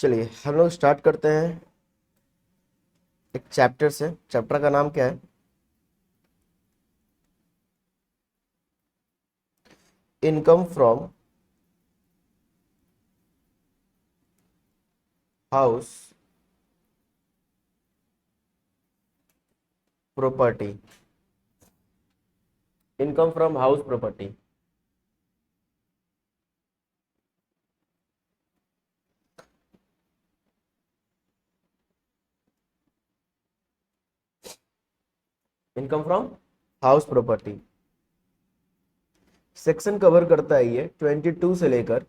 चलिए हम लोग स्टार्ट करते हैं एक चैप्टर से। चैप्टर का नाम क्या है? Income from house property. Income from house property. Income from house property section cover करता है ये 22 से लेकर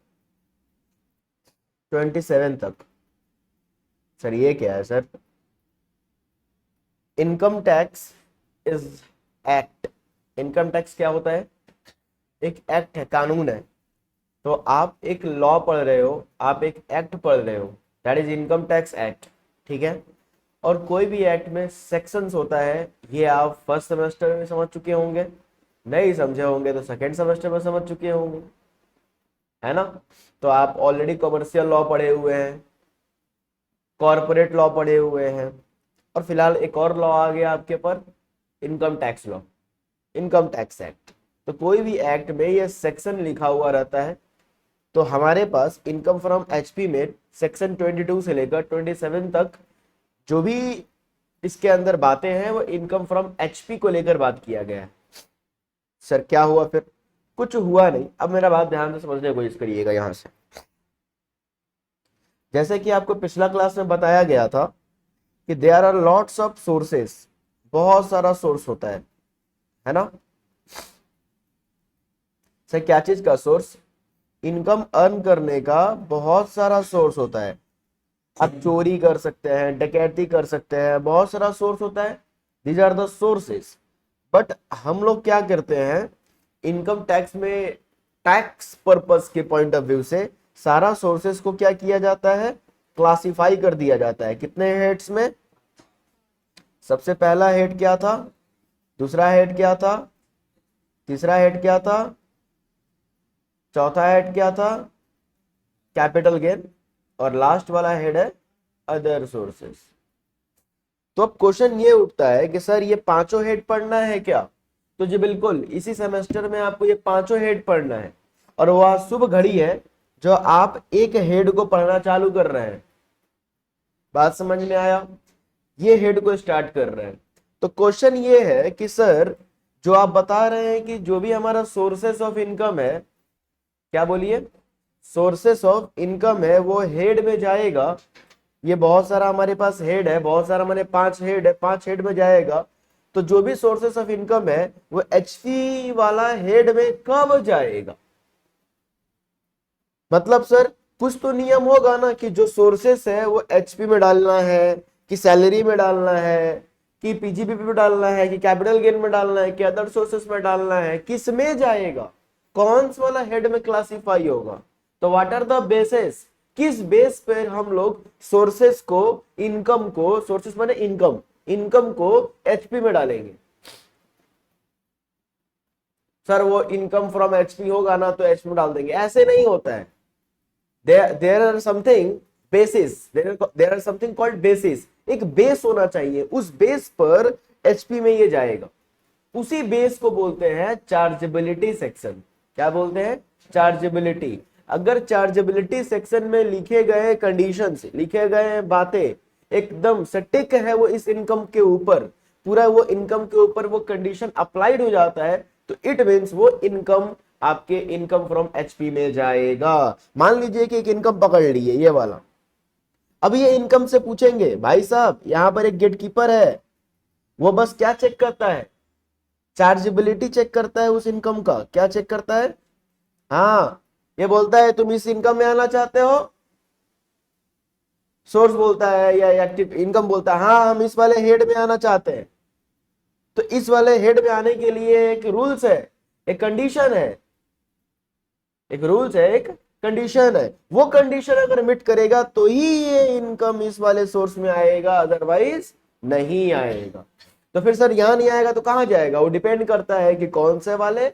27 तक। सर ये क्या है sir? Income tax is act. Income tax क्या होता है? एक एक्ट है, कानून है। तो आप एक लॉ पढ़ रहे हो, आप एक एक्ट पढ़ रहे हो, that is income tax act. ठीक है। और कोई भी एक्ट में सेक्शंस होता है, ये आप फर्स्ट सेमेस्टर में समझ चुके होंगे, नहीं समझे होंगे तो सेकेंड सेमेस्टर में समझ चुके होंगे, है ना। तो आप ऑलरेडी कमर्शियल लॉ पढ़े हुए हैं, कॉर्पोरेट लॉ पढ़े हुए हैं, और फिलहाल एक और लॉ आ गया आपके पर, income tax law, income tax act. तो कोई भी एक्ट में ये सेक्शन लिखा हुआ रहता है। तो हमारे पास इनकम फ्रॉम एचपी में सेक्शन 22 से लेकर 27 तक जो भी इसके अंदर बातें हैं वो इनकम फ्रॉम एचपी को लेकर बात किया गया है। सर क्या हुआ फिर? कुछ हुआ नहीं। अब मेरा बात ध्यान से समझने की कोशिश करिएगा। यहां से जैसे कि आपको पिछला क्लास में बताया गया था कि there are lots of sources, बहुत सारा सोर्स होता है ना। सर क्या चीज का सोर्स? इनकम अर्न करने का बहुत सारा सोर्स होता है। आप चोरी कर सकते हैं, डकैती कर सकते हैं, बहुत सारा सोर्स होता है। These are the sources. But हम लोग क्या करते हैं, इनकम टैक्स में टैक्स पर्पस के पॉइंट ऑफ व्यू से सारा सोर्सेस को क्या किया जाता है, क्लासिफाई कर दिया जाता है। कितने हेड्स में? सबसे पहला हेड क्या था, दूसरा हेड क्या था, तीसरा हेड क्या था, चौथा हेड क्या था, कैपिटल गेन, और लास्ट वाला हेड है अदर सोर्सेस। तो अब क्वेश्चन ये उठता है कि सर ये पांचों हेड पढ़ना है क्या? तो जी बिल्कुल, इसी सेमेस्टर में आपको ये पांचों हेड पढ़ना है। और वह शुभ घड़ी है जो आप एक हेड को पढ़ना चालू कर रहे हैं। बात समझ में आया? ये हेड को स्टार्ट कर रहे हैं। तो क्वेश्चन ये है कि सर जो आप बता रहे हैं कि जो भी हमारा सोर्सेस ऑफ इनकम है, क्या बोलिए, सोर्सेस ऑफ इनकम है, वो हेड में जाएगा। ये बहुत सारा हमारे पास हेड है, बहुत सारा मैंने 5 हेड है, 5 हेड में जाएगा। तो जो भी सोर्सेस ऑफ इनकम है वो एचपी वाला हेड में कब जाएगा? मतलब सर कुछ तो नियम होगा ना कि जो सोर्सेस है वो एचपी में डालना है, कि सैलरी में डालना है, कि पीजीपीपी में डालना है, कि कैपिटल गेन में डालना है, कि अदर सोर्सेस में डालना है। किस में जाएगा, कौन सा वाला हेड में क्लासिफाई होगा? तो व्हाट आर द बेसिस, किस बेस पर हम लोग सोर्सेस को, इनकम को, सोर्सेस माने इनकम, इनकम को एचपी में डालेंगे? सर वो इनकम फ्रॉम एचपी होगा ना तो एचपी में डाल देंगे, ऐसे नहीं होता है। there are something basis, there are something called basis। एक बेस होना चाहिए, उस बेस पर एचपी में ये जाएगा। उसी बेस को बोलते हैं चार्जेबिलिटी सेक्शन। क्या बोलते हैं? चार्जेबिलिटी। अगर चार्जेबिलिटी सेक्शन में लिखे गए कंडीशंस, लिखे गए बातें एकदम सटीक है वो इस इनकम के ऊपर, पूरा वो इनकम के ऊपर वो कंडीशन अप्लाइड हो जाता है, तो इट मीन्स वो इनकम आपके इनकम फ्रॉम एचपी में जाएगा। मान लीजिए कि एक इनकम पकड़ लिए ये वाला। अब ये इनकम से पूछेंगे भाई साहब यहां पर एक गेट कीपर है, वो बस क्या चेक करता है, चार्जेबिलिटी चेक करता है उस इनकम का। क्या चेक करता है? हाँ, ये बोलता है तुम इस इनकम में आना चाहते हो, सोर्स बोलता है या एक्टिव इनकम बोलता है हाँ हम इस वाले हेड में आना चाहते हैं। तो इस वाले हेड में आने के लिए एक रूल्स है, एक कंडीशन है, एक रूल्स है, एक कंडीशन है। वो कंडीशन अगर मिट करेगा तो ही ये इनकम इस वाले सोर्स में आएगा, अदरवाइज नहीं आएगा। तो फिर सर यहां नहीं आएगा तो कहां जाएगा? वो डिपेंड करता है कि कौन से वाले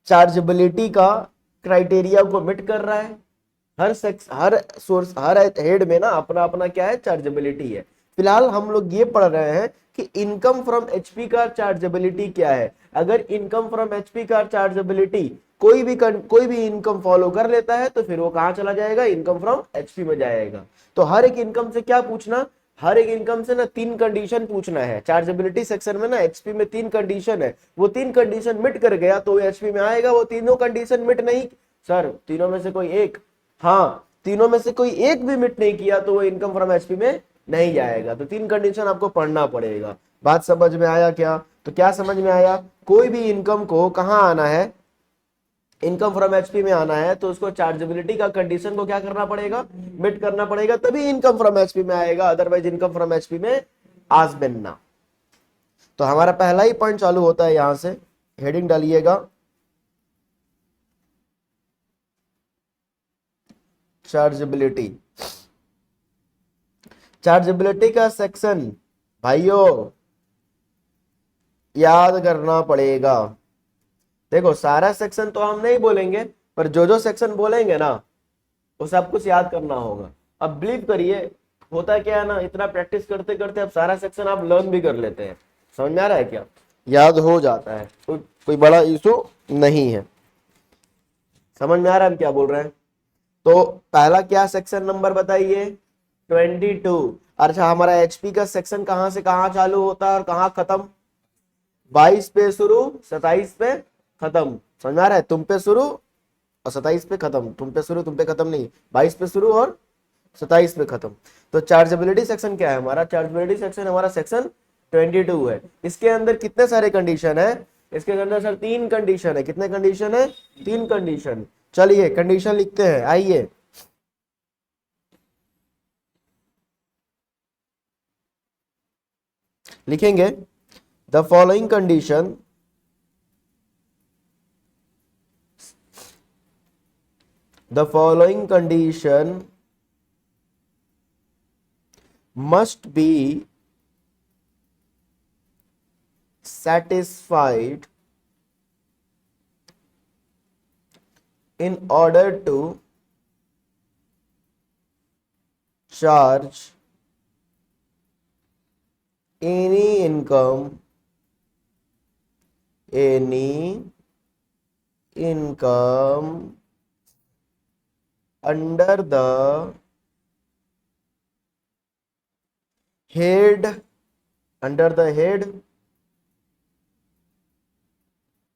चार्जेबिलिटी का क्राइटेरिया को मिट कर रहा है। हर सोर्स, हर हेड में ना अपना अपना क्या है, चार्जेबिलिटी है। फिलहाल हम लोग ये पढ़ रहे हैं कि इनकम फ्रॉम एचपी का चार्जेबिलिटी क्या है। अगर इनकम फ्रॉम एचपी का चार्जेबिलिटी कोई भी इनकम फॉलो कर लेता है तो फिर वो कहां चला जाएगा, इनकम फ्रॉम एचपी में जाएगा। तो हर एक इनकम से क्या पूछना, हर एक इनकम से ना 3 कंडीशन पूछना है। चार्जेबिलिटी सेक्शन में ना एचपी में 3 कंडीशन है, वो 3 कंडीशन मिट कर गया तो एचपी में आएगा। वो तीनों कंडीशन मिट नहीं, सर तीनों में से कोई एक, हाँ तीनों में से कोई एक भी मिट नहीं किया तो वो इनकम फ्रॉम एचपी में नहीं जाएगा। तो 3 कंडीशन आपको पढ़ना पड़ेगा। बात समझ में आया क्या? तो क्या समझ में आया, कोई भी इनकम को कहां आना है, इनकम फ्रॉम एचपी में आना है तो उसको चार्जेबिलिटी का कंडीशन को क्या करना पड़ेगा, मिट करना पड़ेगा, तभी इनकम फ्रॉम एचपी में आएगा, अदरवाइज इनकम फ्रॉम एचपी में आज बनना। तो हमारा पहला ही पॉइंट चालू होता है यहां से, हेडिंग डालिएगा चार्जेबिलिटी। चार्जेबिलिटी का सेक्शन भाइयों याद करना पड़ेगा। देखो सारा सेक्शन तो हम नहीं बोलेंगे, पर जो जो सेक्शन बोलेंगे ना वो सब कुछ याद करना होगा। अब बिलीव करिए, होता क्या है ना, इतना प्रैक्टिस करते करते अब सारा सेक्शन आप लर्न भी कर लेते हैं। समझ में आ रहा है क्या, याद हो जाता है, कोई बड़ा इशू नहीं है। समझ में आ रहा है हम क्या बोल रहे हैं? तो पहला क्या सेक्शन नंबर बताइए, 22। अच्छा हमारा एचपी का सेक्शन कहां से कहां चालू होता है और कहां खत्म, 22 पे शुरू 27 पे खत्म। समझ में आ रहा है, तुम पे शुरू और 27 पे खत्म, तुम पे शुरू तुम पे खत्म नहीं, 22 पे शुरू और 27 पे खत्म। तो चार्जेबिलिटी सेक्शन क्या है हमारा, चार्जेबिलिटी सेक्शन हमारा सेक्शन 22 है। इसके अंदर कितने सारे कंडीशन है, इसके अंदर सर 3 कंडीशन है। कितने कंडीशन है, 3 कंडीशन। चलिए कंडीशन लिखते हैं, आइए लिखेंगे, the following condition must be satisfied in order to charge any income under the head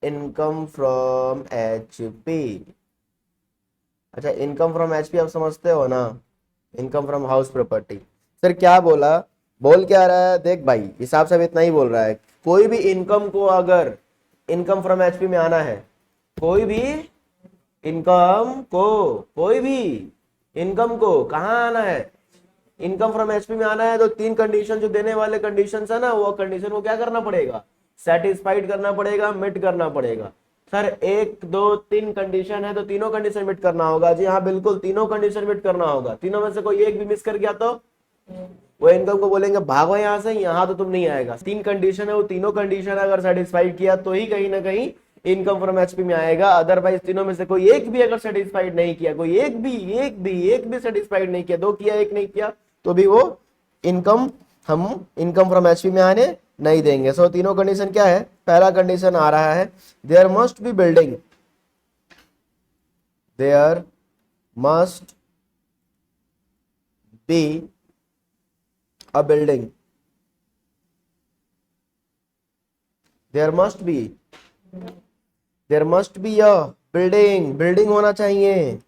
income from HP. अच्छा इनकम फ्रॉम एचपी आप समझते हो ना, income from house property. Sir क्या बोला, बोल क्या रहा है, देख भाई हिसाब से इतना ही बोल रहा है, कोई भी इनकम को अगर इनकम फ्रॉम एचपी में आना है, कोई भी इनकम को कहाँ आना है, इनकम फ्रॉम एचपी में आना है तो 3 कंडीशन जो देने वाले कंडीशन है ना, वो कंडीशन को क्या करना पड़ेगा, सेटिस्फाइड करना पड़ेगा, मिट करना पड़ेगा। सर 1 2 3 कंडीशन है तो तीनों कंडीशन मिट करना होगा। जी हाँ बिल्कुल, तीनों कंडीशन मिट करना होगा। तीनों में से कोई एक भी मिस कर गया तो वो इनकम को बोलेंगे भागो यहाँ से, यहाँ तो तुम नहीं आएगा। 3 कंडीशन है, वो तीनों कंडीशन अगर सेटिस्फाइड किया तो ही कहीं ना कहीं इनकम फ्रॉम एचपी में आएगा। अदरवाइज तीनों में से कोई एक भी अगर सेटिस्फाइड नहीं किया, कोई एक भी सेटिस्फाइड नहीं किया, 2 किया 1 नहीं किया, तो भी वो इनकम हम इनकम फ्रॉम एचपी में आने नहीं देंगे। सो तीनों कंडीशन क्या है, पहला कंडीशन आ रहा है, there must be building, there must be a building, there must be a building होना चाहिए।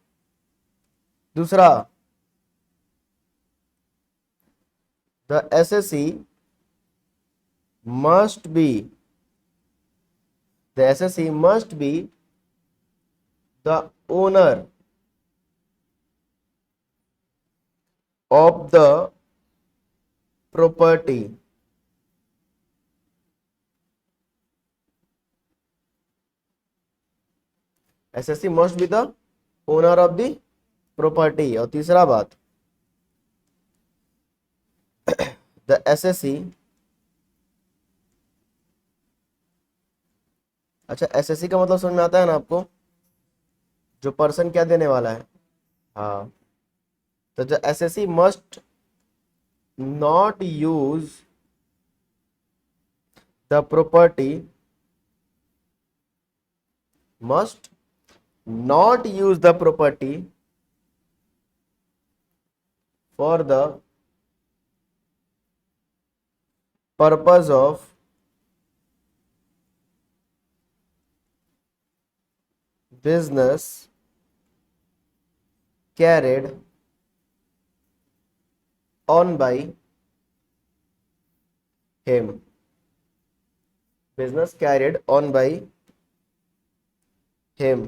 दूसरा, the SSC must be the owner of the property। SSC must be the owner of the property। और तीसरा बात, the assessee, अच्छा SSC का मतलब समझ में आता है ना आपको, जो पर्सन क्या देने वाला है, हाँ, तो जो SSC must not use the property, must not use the property for the purpose of business carried on by him. Business carried on by him.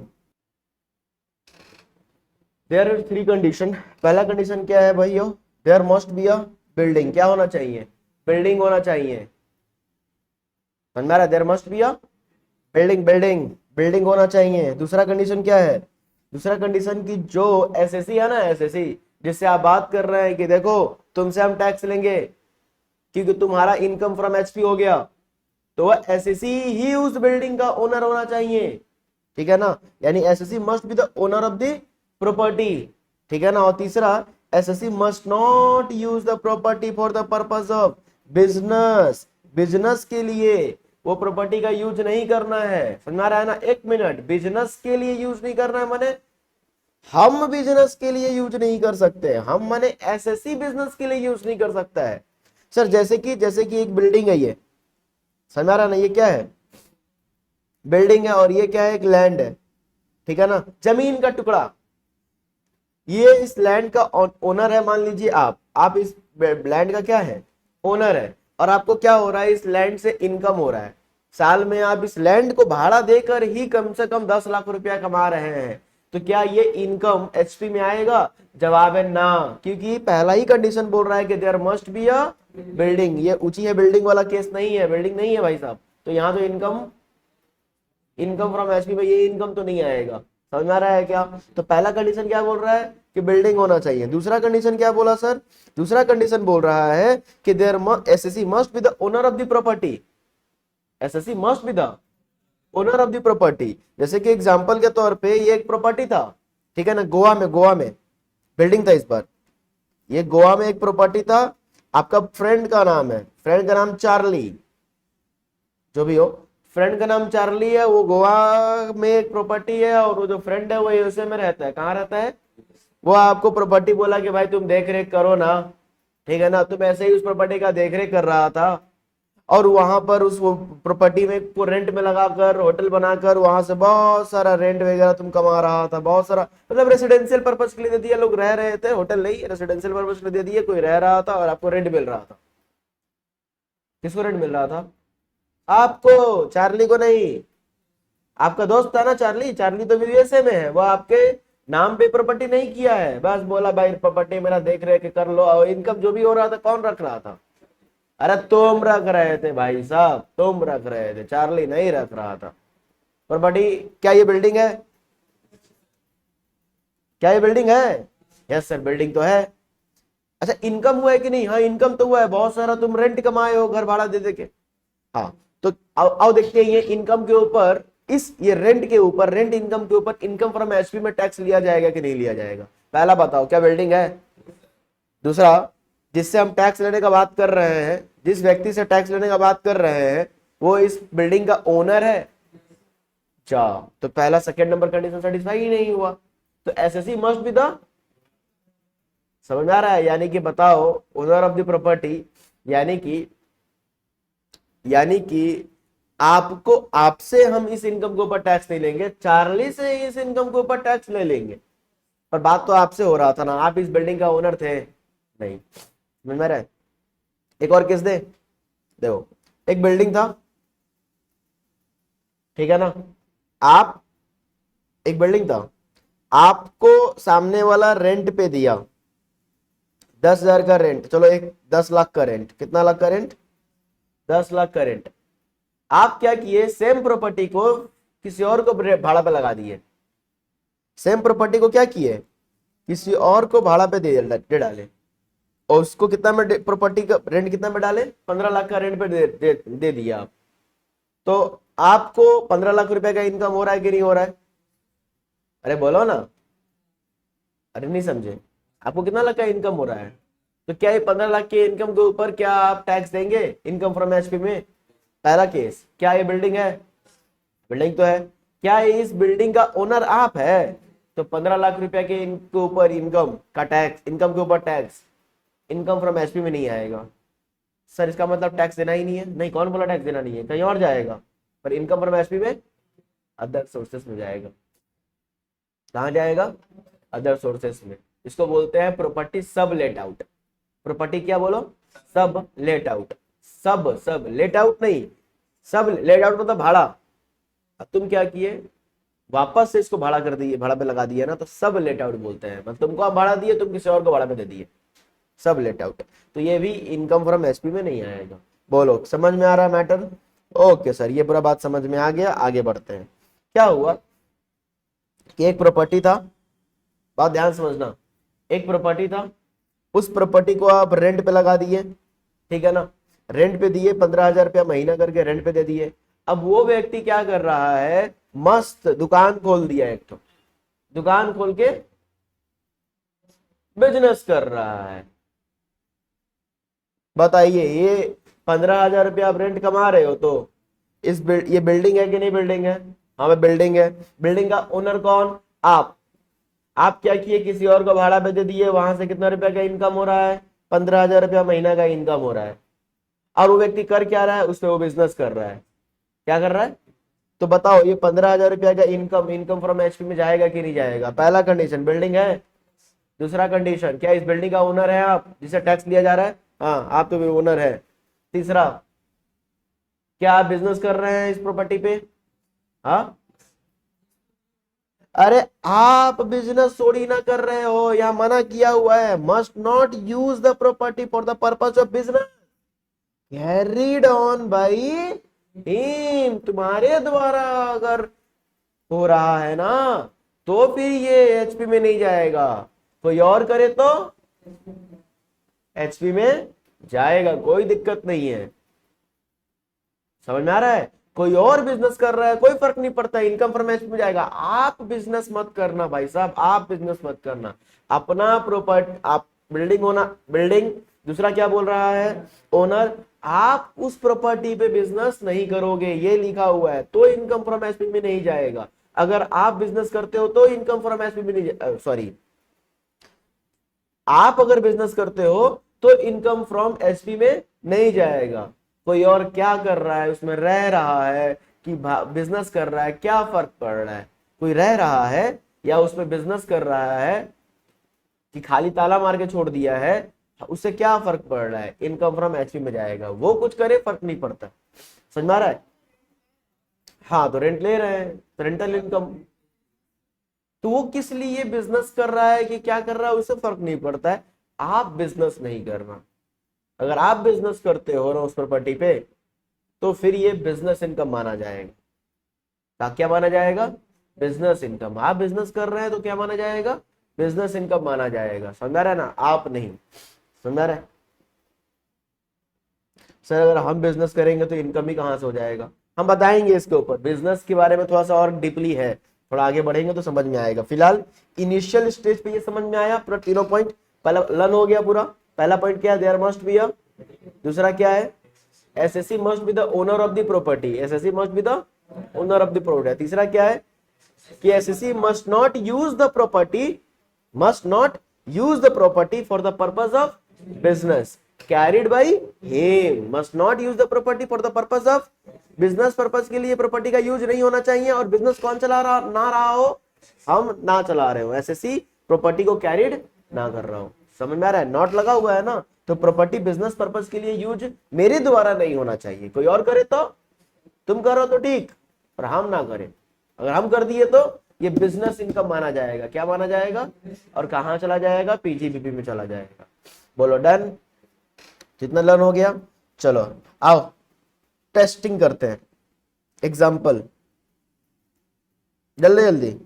There are three condition. पहला कंडीशन क्या है भाइयों, there must be a building. क्या होना चाहिए, building होना चाहिए। समझ में आ रहा है, there must be a building, building होना चाहिए। दूसरा कंडीशन क्या है, दूसरा कंडीशन की जो एसएससी है ना, एसएससी जिससे आप बात कर रहे हैं कि देखो तुमसे हम टैक्स लेंगे क्योंकि तुम्हारा इनकम फ्रॉम एचपी हो गया, तो वह एसएससी ही उस बिल्डिंग का ओनर होना चाहिए। ठीक है ना, यानी SSC must be the owner of the property. ठीक है ना। और तीसरा, SSC must not use the property for the purpose of business. Business के लिए वो प्रॉपर्टी का यूज नहीं करना है। समझ में आ रहा है ना। एक मिनट, बिजनेस के लिए यूज नहीं करना है माने हम बिजनेस के लिए यूज नहीं कर सकते, हम माने एसएससी बिजनेस के लिए यूज नहीं कर सकता है। सर जैसे कि एक बिल्डिंग है, ये समझ में आ रहा है ना, ये क्या है, बिल्डिंग है, और ये क्या है, एक लैंड है। ठीक है ना, जमीन का टुकड़ा। ये इस लैंड का ओनर है, मान लीजिए आप इस लैंड का क्या है, ओनर है। और आपको क्या हो रहा है, इस लैंड से इनकम हो रहा है। साल में आप इस लैंड को भाड़ा देकर ही कम से कम 10 लाख रुपया कमा रहे हैं। तो क्या ये इनकम एचपी में आएगा? जवाब है ना, क्योंकि पहला ही कंडीशन बोल रहा है कि there must be a building. ये ऊंची है बिल्डिंग वाला केस नहीं है, बिल्डिंग नहीं है भाई साहब। तो यहाँ तो इनकम फ्रॉम एचपी में ये इनकम तो नहीं आएगा। समझ में आ रहा है क्या? तो पहला कंडीशन क्या बोल रहा है कि बिल्डिंग होना चाहिए। दूसरा कंडीशन क्या बोला सर? दूसरा कंडीशन बोल रहा है कि there SSC must be the owner of the property. SSC must be the owner of the property. जैसे कि एग्जांपल के तौर पे ये एक प्रॉपर्टी था, ठीक है ना, गोवा में बिल्डिंग था इस बार। ये गोवा में एक प्रॉपर्टी था। आपका फ्रेंड का नाम है, फ्रेंड का नाम चार्ली, जो भी हो, फ्रेंड का नाम चार्ली है। वो गोवा में एक प्रॉपर्टी है, और वो जो फ्रेंड है वो यूएसए में रहता है। कहाँ रहता है? वो आपको प्रॉपर्टी बोला कि भाई तुम देख रेख करो ना। ठीक है ना, तुम ऐसे ही उस प्रॉपर्टी का देख रेख कर रहा था, और वहां पर उस प्रॉपर्टी में को रेंट में लगाकर होटल बनाकर वहां से बहुत सारा रेंट वगैरह तुम कमा रहा था, बहुत सारा, मतलब रेसिडेंशियल पर्पज के लिए दे दिया, लोग रह रहे थे, होटल नहीं, रेसिडेंशियल पर्पज के लिए दे दिया, कोई रह रहा था और आपको रेंट मिल रहा था। किसको रेंट मिल रहा था? आपको, चार्ली को नहीं। आपका दोस्त था ना चार्ली, चार्ली तो यूएसए में है, वो आपके नाम पे प्रॉपर्टी नहीं किया है, बस बोला भाई प्रॉपर्टी मेरा देख रेख कर लो, और इनकम जो भी हो रहा था कौन रख रहा था? अरे तुम रख रहे थे भाई साहब, तुम रख रहे थे, चार्ली नहीं रख रहा था प्रॉपर्टी। क्या ये बिल्डिंग है? क्या ये बिल्डिंग है? यस सर, बिल्डिंग तो है। अच्छा, इनकम हुआ है कि नहीं? हाँ, इनकम तो हुआ है बहुत सारा, तुम रेंट कमाए हो घर भाड़ा दे दे के। हाँ, तो आओ देखते हैं ये इनकम के ऊपर, ये रेंट के ऊपर, रेंट इनकम के ऊपर इनकम फ्रॉम एचपी में टैक्स लिया जाएगा कि नहीं लिया जाएगा? पहला बताओ, क्या बिल्डिंग है? दूसरा, जिससे हम टैक्स लेने का बात कर रहे हैं, जिस व्यक्ति से टैक्स लेने का बात कर रहे हैं, वो इस बिल्डिंग का ओनर है। अच्छा, तो पहला सेकंड नंबर कंडीशन सेटिस्फाई ही नहीं हुआ। तो एसएससी मस्ट बी द, समझ में आ रहा है, यानी कि बताओ, ओनर ऑफ द प्रॉपर्टी, यानी कि यानी कि आपको, आपसे हम इस इनकम के ऊपर टैक्स नहीं लेंगे, चार्ली से इस इनकम के ऊपर टैक्स ले लेंगे। पर बात तो आपसे हो रहा था ना, आप इस बिल्डिंग का ओनर थे नहीं। समझ में रहा है? एक और केस दे, देखो, एक बिल्डिंग था, ठीक है ना, आप, एक बिल्डिंग था, आपको सामने वाला रेंट पे दिया 10,000 का रेंट, चलो एक 10 लाख का रेंट, कितना लाख का रेंट? 10 लाख का रेंट। आप क्या किए, सेम प्रॉपर्टी को किसी और को भाड़ा पे लगा दिए। सेम प्रॉपर्टी को क्या किए, किसी और को भाड़ा पे दे डाले, और उसको कितना में, प्रॉपर्टी का रेंट कितना में डाले? 15 लाख का रेंट पे दे दिया आप। तो आपको 15 लाख रुपए का इनकम हो रहा है कि नहीं हो रहा है? अरे बोलो ना। अरे नहीं समझे, आपको कितना लाख का इनकम हो रहा है, तो क्या ये 15 लाख के इनकम के ऊपर क्या आप टैक्स देंगे इनकम फ्रॉम एचपी में? पहला केस, क्या ये बिल्डिंग है? बिल्डिंग तो है। क्या इस बिल्डिंग का ओनर आप है? तो 15 लाख रुपया के इनके ऊपर इनकम का टैक्स, इनकम के ऊपर टैक्स इनकम फ्रॉम एचपी में नहीं आएगा। सर इसका मतलब टैक्स देना ही नहीं है? नहीं, कौन बोला टैक्स देना नहीं है, कहीं और जाएगा, पर इनकम फ्रॉम एचपी में अदर सोर्सेस में जाएगा। कहाँ जाएगा? अदर सोर्सेस में। इसको बोलते हैं प्रॉपर्टी सब लेट आउट। प्रॉपर्टी क्या बोलो? सब लेट आउट। सब लेट आउट नहीं, सब लेट आउट मतलब भाड़ा। अब तुम क्या किए, वापस से इसको भाड़ा कर दिए, भाड़ा पे लगा दिया ना, तो सब लेट आउट बोलते हैं। मतलब तुमको आप भाड़ा दिए, तुम किसी और को भाड़ा पे दे दिए, सब लेट आउट। तो ये भी इनकम फ्रॉम एसपी में नहीं आएगा। बोलो समझ में आ रहा है मैटर? ओके सर, ये पूरा बात समझ में आ गया, आगे बढ़ते हैं। क्या हुआ कि एक प्रॉपर्टी था, बात ध्यान समझना, एक प्रॉपर्टी था, उस प्रॉपर्टी को आप रेंट पे लगा दिए, ठीक है ना, रेंट पे दिए, 15,000 रुपया महीना करके रेंट पे दे दिए। अब वो व्यक्ति क्या कर रहा है, मस्त दुकान खोल दिया, एक तो दुकान खोल के बिजनेस कर रहा है। बताइए, ये 15,000 रुपया आप रेंट कमा रहे हो, तो ये बिल्डिंग है कि नहीं बिल्डिंग है? हाँ भाई बिल्डिंग है। बिल्डिंग का ओनर कौन? आप क्या किए, किसी और को भाड़ा पे दे दिए, वहां से कितना रुपया का इनकम हो रहा है? 15,000 रुपया महीना का इनकम हो रहा है। और वो व्यक्ति कर क्या रहा है, उससे वो बिजनेस कर रहा है। क्या कर रहा है? तो बताओ, ये 15,000 रुपया का इनकम, इनकम फ्रॉम एचपी में जाएगा कि नहीं जाएगा? पहला कंडीशन बिल्डिंग है। दूसरा कंडीशन, क्या इस बिल्डिंग का ओनर है आप, जिसे टैक्स लिया जा रहा है? हाँ, आप तो भी ओनर है। तीसरा, क्या आप बिजनेस कर रहे हैं इस प्रॉपर्टी पे? हाँ, अरे आप बिजनेस थोड़ी ना कर रहे हो, यहाँ मना किया हुआ है, must not use the property for the purpose of business, carried on by him. तुम्हारे द्वारा अगर हो रहा है ना, तो फिर ये एचपी में नहीं जाएगा। कोई और करे तो एचपी में जाएगा, कोई दिक्कत नहीं है। समझ में आ रहा है? कोई और बिजनेस कर रहा है, कोई फर्क नहीं पड़ता, इनकम फ्रॉम एचपी में जाएगा। आप बिजनेस मत करना भाई साहब, आप बिजनेस मत करना। अपना प्रॉपर्टी, आप बिल्डिंग होना, बिल्डिंग, दूसरा क्या बोल रहा है, ओनर, आप उस प्रॉपर्टी पे बिजनेस नहीं करोगे, ये लिखा हुआ है, तो इनकम फ्रॉम एचपी में नहीं जाएगा। अगर आप बिजनेस करते हो तो इनकम फ्रॉम एचपी में नहीं, सॉरी, आप अगर बिजनेस करते हो तो इनकम फ्रॉम एचपी में नहीं जाएगा। कोई और क्या कर रहा है, उसमें रह रहा है कि बिजनेस कर रहा है, क्या फर्क पड़ रहा है? कोई रह रहा है या उसमें बिजनेस कर रहा है कि खाली ताला मार के छोड़ दिया है, उससे क्या फर्क पड़ रहा है? इनकम फ्रॉम एचपी में जाएगा। वो कुछ करे फर्क नहीं पड़ता। समझ में आ रहा है? हाँ, तो रेंट ले रहे हैं, रेंटल इनकम। तो वो किस लिए बिजनेस कर रहा है कि क्या कर रहा है, उससे फर्क नहीं पड़ता है। आप बिजनेस नहीं करना। अगर आप बिजनेस करते हो ना उस प्रॉपर्टी पे, तो फिर ये बिजनेस इनकम माना जाएगा। क्या माना जाएगा? Business income. आप बिजनेस कर रहे हैं तो क्या माना जाएगा? बिजनेस इनकम माना जाएगा। समझा रहा है ना? आप नहीं समझा रहे? सर अगर हम बिजनेस करेंगे तो इनकम ही कहां से हो जाएगा? हम बताएंगे इसके ऊपर, बिजनेस के बारे में थोड़ा सा और डीपली है, थोड़ा आगे बढ़ेंगे तो समझ में आएगा। फिलहाल इनिशियल स्टेज पे ये समझ में आया पूरा, तीनों पॉइंट पहला लर्न हो गया पूरा। पहला पॉइंट क्या है, देयर मस्ट बी अ, दूसरा क्या है, SSC must be the owner of the property, SSC must be the owner of the property. तीसरा क्या है कि SSC must not use the property, must not use the property for the purpose of business carried by him, must not use the property for the purpose of business purpose के लिए property का use नहीं होना चाहिए। और business कौन चला रहा ना रहा हो, हम ना चला रहे हो, एसएससी प्रॉपर्टी को कैरिड ना कर रहा हो। समझ में आ रहा है? नॉट लगा हुआ है ना, तो प्रॉपर्टी बिजनेस पर्पस के लिए यूज मेरे द्वारा नहीं होना चाहिए। कोई और करे तो, तुम करो तो ठीक, पर हम ना करें। अगर हम कर दिए तो ये बिजनेस इनकम माना जाएगा। क्या माना जाएगा? और कहां चला जाएगा? पीजीबीपी में चला जाएगा। बोलो डन? जितना लर्न हो गया, चलो आओ टेस्टिंग करते हैं, एग्जाम्पल, जल्दी जल्दी।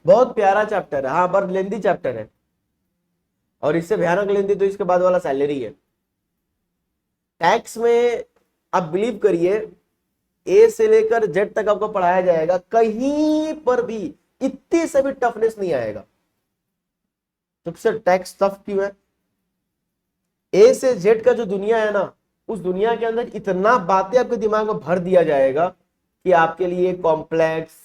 बहुत प्यारा चैप्टर है, हाँ, पर लेंदी चैप्टर है, और इससे भयानक लेंदी तो इसके बाद वाला सैलरी है। टैक्स में आप बिलीव करिए, ए से लेकर जेड तक आपको पढ़ाया जाएगा, कहीं पर भी इतनी से भी टफनेस नहीं आएगा। सबसे टैक्स टफ क्यों है? ए से जेड का जो दुनिया है ना, उस दुनिया के अंदर इतना बातें आपके दिमाग में भर दिया जाएगा कि आपके लिए कॉम्प्लेक्स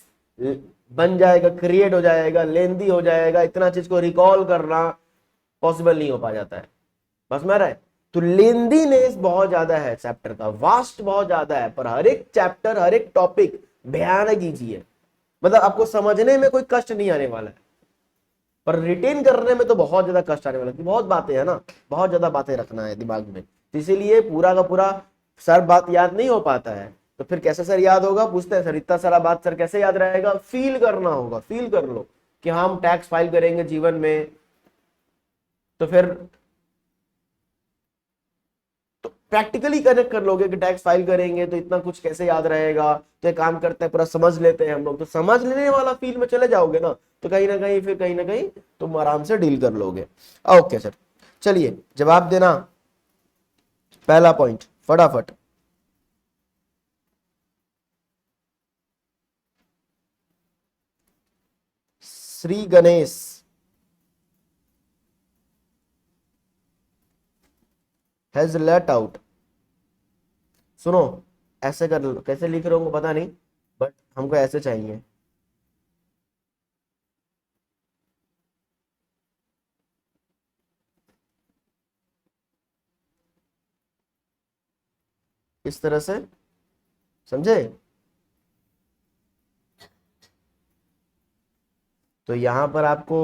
बन जाएगा, क्रिएट हो जाएगा, लेंदी हो जाएगा, इतना चीज को रिकॉल करना पॉसिबल नहीं हो पा जाता है। बस में रहा है। तो लेंदीनेस बहुत ज्यादा है चैप्टर का, वास्ट बहुत ज्यादा है, पर हर एक चैप्टर, हर एक टॉपिक भयानक ईजी है। मतलब आपको समझने में कोई कष्ट नहीं आने वाला है, पर रिटेन करने में तो बहुत ज्यादा कष्ट आने वाला है। बहुत बातें है ना, बहुत ज्यादा बातें रखना है दिमाग में, तो इसीलिए पूरा का पूरा सर बात याद नहीं हो पाता है। तो फिर कैसे सर याद होगा? पूछते हैं सर इतना सारा बात सर कैसे याद रहेगा? फील करना होगा। फील कर लो कि हम टैक्स फाइल करेंगे जीवन में, तो फिर तो प्रैक्टिकली कनेक्ट कर लोगे कि टैक्स फाइल करेंगे तो इतना कुछ कैसे याद रहेगा। तो एक काम करते हैं, पूरा समझ लेते हैं हम लोग, तो समझ लेने वाला फील में चले जाओगे ना, तो कहीं ना कहीं फिर कहीं ना कहीं तुम आराम से डील कर लोगे। ओके सर, चलिए जवाब देना पहला पॉइंट फटाफट। Shri Ganesh has let out, सुनो ऐसे कर लो, कैसे लिख रहे हो पता नहीं, बट हमको ऐसे चाहिए। इस तरह से, समझे? तो यहां पर आपको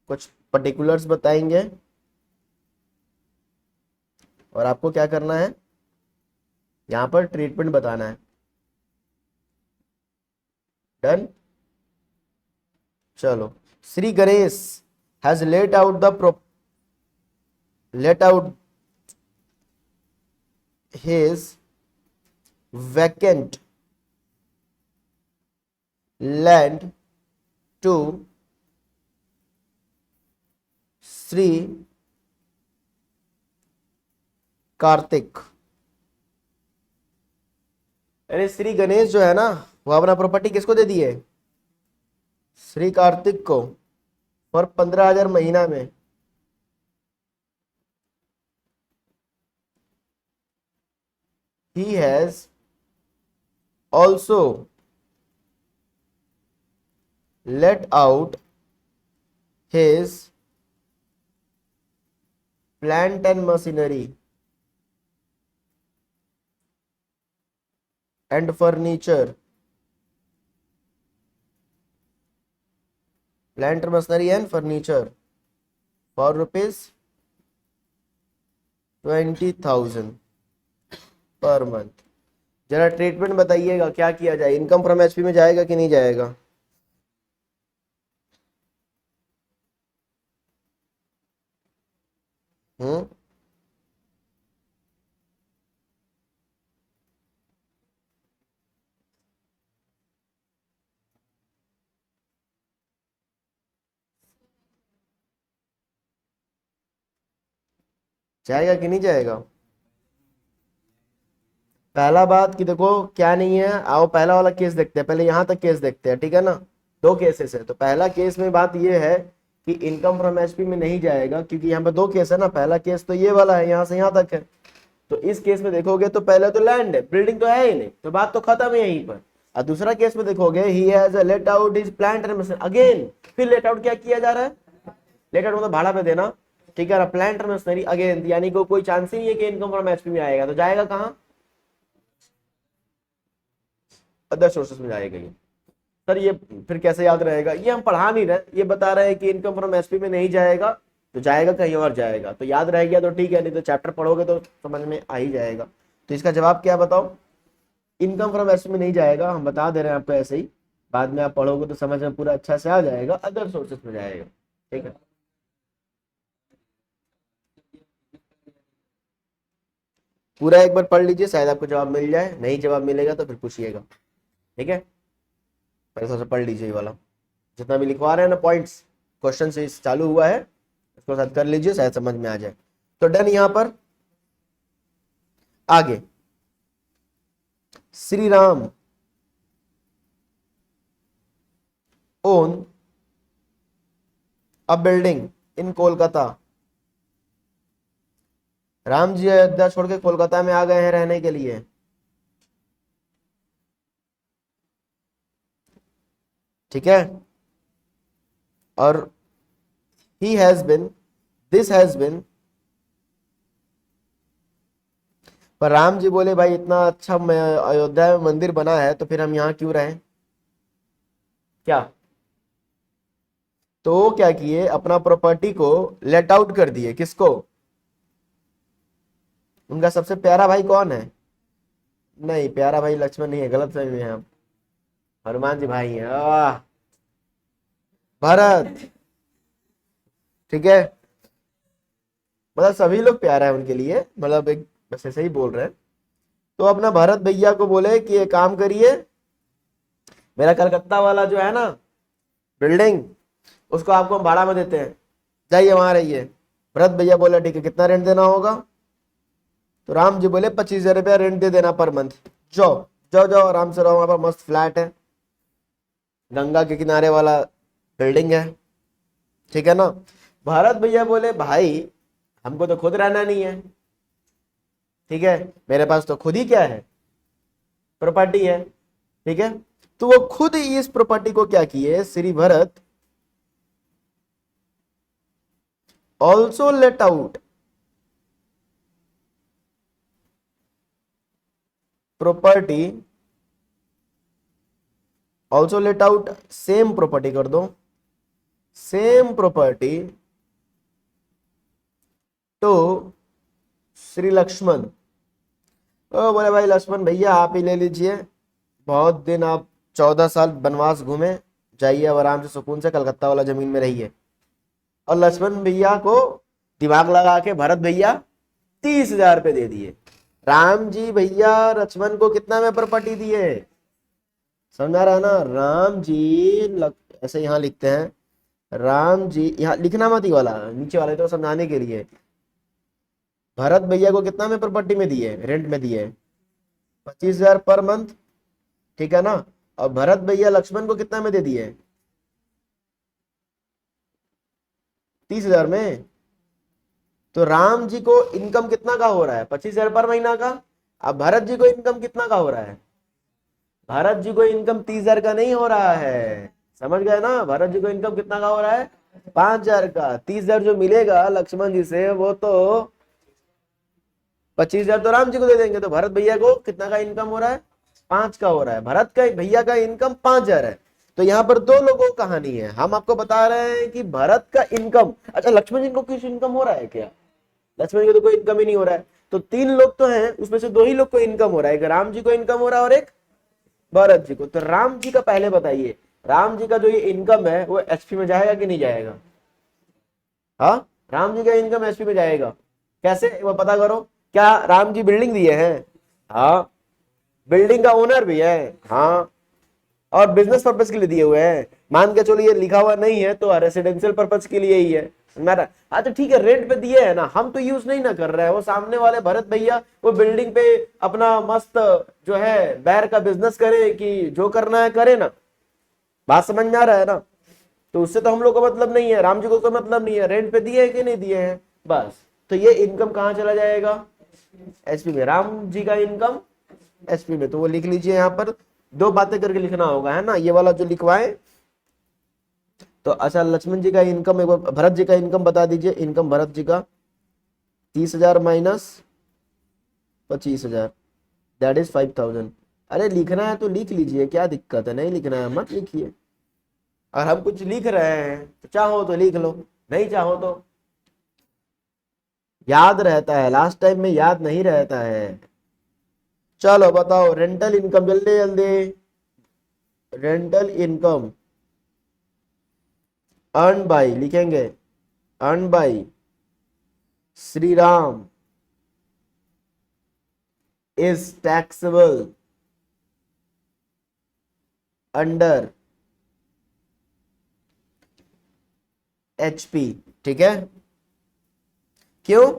कुछ पर्टिकुलर्स बताएंगे और आपको क्या करना है, यहां पर ट्रीटमेंट बताना है। डन। चलो, Shri Ganesh has let out his vacant land to Shri Kartik. अरे श्री गणेश जो है ना, वो अपना प्रॉपर्टी किसको दे दी है? श्री कार्तिक को, और 15,000 महीना में। He has also let out his plant and machinery and furniture, plant, machinery and furniture for rupees 20,000 per month. जरा ट्रीटमेंट बताइएगा क्या किया जाए, इनकम फ्रॉम एचपी में जाएगा कि नहीं जाएगा? हम्म, जाएगा कि नहीं जाएगा? पहला बात कि देखो क्या नहीं है, आओ पहला वाला केस देखते हैं, पहले यहां तक केस देखते हैं, ठीक है ना? दो केसेस है, तो पहला केस में बात ये है कि इनकम फ्रॉम एचपी में नहीं जाएगा, क्योंकि यहाँ पे दो केस है ना। पहला केस तो ये वाला है, यहाँ से यहाँ तक है। तो इस केस में देखोगे तो पहले तो लैंड है, बिल्डिंग तो है ही नहीं, तो बात तो खत्म है यहीं पर। और दूसरा केस में देखोगे he has let out his plant and machinery again, फिर लेट आउट क्या किया जा रहा है? लेट आउट मतलब भाड़ा पे देना, ठीक है ना? प्लांट एंड मशीनरी अगेन, यानी कोई चांस ही नहीं है कि इनकम फ्रॉम एचपी में आएगा, तो जाएगा कहाँ? अदर सोर्सेस में जाएगा ये। सर ये फिर कैसे याद रहेगा? ये हम पढ़ा नहीं रहे, ये बता रहे हैं कि इनकम फ्रॉम एसपी में नहीं जाएगा, तो जाएगा कहीं और जाएगा, तो याद रह गया तो ठीक है, नहीं तो चैप्टर पढ़ोगे तो समझ में आ ही जाएगा। तो इसका जवाब क्या बताओ? इनकम फ्रॉम एसपी में नहीं जाएगा, हम बता दे रहे हैं आपको ऐसे ही, बाद में आप पढ़ोगे तो समझ में पूरा अच्छा से आ जाएगा, अदर सोर्सेस में जाएगा, ठीक है? पूरा एक बार पढ़ लीजिए, शायद आपको जवाब मिल जाए, नहीं जवाब मिलेगा तो फिर पूछिएगा, ठीक है? पहले सबसे पढ़ लीजिए ये वाला, जितना भी लिखवा रहे हैं ना पॉइंट्स, क्वेश्चन से चालू हुआ है, इसको साथ कर लीजिए, शायद समझ में आ जाए। तो डन। यहां पर आगे Shri Ram own a building in Kolkata. Ram ji Ayodhya छोड़ के कोलकाता में आ गए हैं रहने के लिए। ठीक है, और he has been, this has been, पर राम जी बोले भाई इतना अच्छा अयोध्या में मंदिर बना है तो फिर हम यहाँ क्यों रहें। क्या, तो वो क्या किए, अपना प्रॉपर्टी को लेट आउट कर दिए। किसको? उनका सबसे प्यारा भाई कौन है? नहीं, प्यारा भाई लक्ष्मण नहीं है, गलत फहमी में हैं आप। हनुमान जी भाई हैं। वाह, भरत। ठीक है, मतलब सभी लोग प्यारा है उनके लिए, मतलब एक बस ऐसे ही बोल रहे हैं। तो अपना भरत भैया को बोले कि एक काम करिए, मेरा कलकत्ता वाला जो है ना बिल्डिंग, उसको आपको हम भाड़ा में देते हैं, जाइए वहां रहिए। भरत भैया बोले ठीक है, कितना रेंट देना होगा? तो राम जी बोले 25,000 रुपया रेंट दे देना पर मंथ। जाओ जाओ जाओ, आराम से रहो, वहां पर मस्त फ्लैट है, गंगा के किनारे वाला बिल्डिंग है। ठीक है ना। भारत भैया बोले भाई हमको तो खुद रहना नहीं है, ठीक है, मेरे पास तो खुद ही क्या है, प्रॉपर्टी है। ठीक है, तो वो खुद ही इस प्रॉपर्टी को क्या किए, Shri Bharat also let out property, also let out same property कर दो, same property to Shri Lakshman. ओ बोले भाई लक्ष्मण भैया आप ही ले लीजिए, बहुत दिन आप 14 साल वनवास घूमे, जाइए अब आराम से सुकून से कलकत्ता वाला जमीन में रहिए। और लक्ष्मण भैया को दिमाग लगा के भरत भैया 30,000 रुपये दे दिए। राम जी भैया लक्ष्मण को कितना में प्रॉपर्टी दिए? समझा रहा है ना? राम जी ऐसे यहाँ लिखते हैं, राम जी, यहाँ लिखना मत, ही वाला नीचे वाले तो समझाने के लिए। भरत भैया को कितना में प्रॉपर्टी में दिए, रेंट में दिए? 25,000 पर मंथ। ठीक है ना। और भरत भैया लक्ष्मण को कितना में दे दिए? 30,000 में। तो राम जी को इनकम कितना का हो रहा है? 25,000 पर महीना का। अब भरत जी को इनकम कितना का हो रहा है? भरत जी को इनकम 30,000 का नहीं हो रहा है, समझ गए ना? भरत जी को इनकम कितना का हो रहा है? 5,000 का। 30,000 जो मिलेगा लक्ष्मण जी से वो तो 25,000 तो राम जी को दे देंगे, तो भरत भैया को कितना का इनकम हो रहा है? 5 का हो रहा है। भरत का भैया का इनकम 5,000 है। तो यहाँ पर दो लोगों की कहानी है, हम आपको बता रहे हैं कि भरत का इनकम, अच्छा लक्ष्मण जी को कुछ इनकम हो रहा है क्या? लक्ष्मण जी को तो कोई इनकम ही नहीं हो रहा है। तो 3 लोग तो हैं, उसमें से 2 ही लोग को इनकम हो रहा है, एक राम जी को इनकम हो रहा है और एक भरत जी को। तो राम जी का पहले बताइए, राम जी का जो ये इनकम है वो एचपी में जाएगा कि नहीं जाएगा? हाँ, राम जी का इनकम एचपी में जाएगा। कैसे, वो पता करो। क्या राम जी बिल्डिंग दिए हैं? हाँ। बिल्डिंग का ओनर भी है? हाँ। और बिजनेस पर्पज के लिए दिए हुए हैं। मान के चलो ये लिखा हुआ नहीं है तो रेसिडेंशियल पर्पज के लिए ही है मेरा। हाँ तो ठीक है, रेंट पे दिए है ना, हम तो यूज नहीं ना कर रहे हैं, वो सामने वाले भरत भैया वो बिल्डिंग पे अपना मस्त जो है बैर का बिजनेस करे, कि जो करना है करे ना। बात समझ में आ रहा है ना? तो उससे तो हम लोग को मतलब नहीं है, राम जी को कोई मतलब नहीं है, रेंट पे दिए है कि नहीं दिए हैं, बस। तो ये इनकम कहाँ चला जाएगा? एचपी में। राम जी का इनकम एचपी में, तो वो लिख लीजिए यहाँ पर, 2 बातें करके लिखना होगा, है ना, ये वाला जो लिखवाए। तो अच्छा लक्ष्मण जी का इनकम, एक बार भरत जी का इनकम बता दीजिए। इनकम भरत जी का 30,000 माइनस 25,000, दैट इज 5,000। अरे लिखना है तो लिख लीजिए, क्या दिक्कत है, नहीं लिखना है मत लिखिए। और हम कुछ लिख रहे हैं तो चाहो तो लिख लो, नहीं चाहो तो याद रहता है, लास्ट टाइम में याद नहीं रहता है। चलो बताओ, रेंटल इनकम, जल्दी जल्दी। रेंटल इनकम अर्न बाई, लिखेंगे earn by Shri Ram is taxable under HP. ठीक है, क्यों?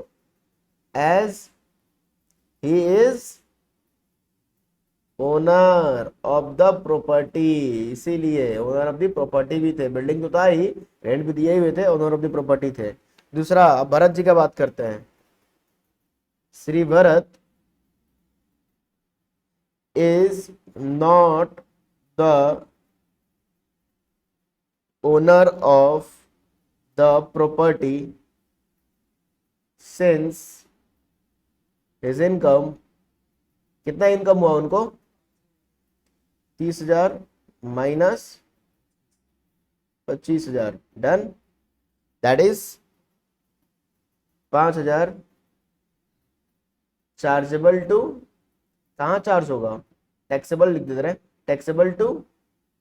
As he is owner of the property, इसीलिए ओनर ऑफ द प्रॉपर्टी भी थे, बिल्डिंग तो था ही, रेंट भी दिए हुए थे, ओनर ऑफ द प्रॉपर्टी थे। दूसरा, अब भरत जी का बात करते हैं। Shri Bharat is not the owner of the property since his income, कितना इनकम हुआ उनको, 30,000 minus 25,000, done, that is 5,000 chargeable to, कहाँ चार्ज होगा, टैक्सेबल लिख देते रहे, टैक्सेबल टू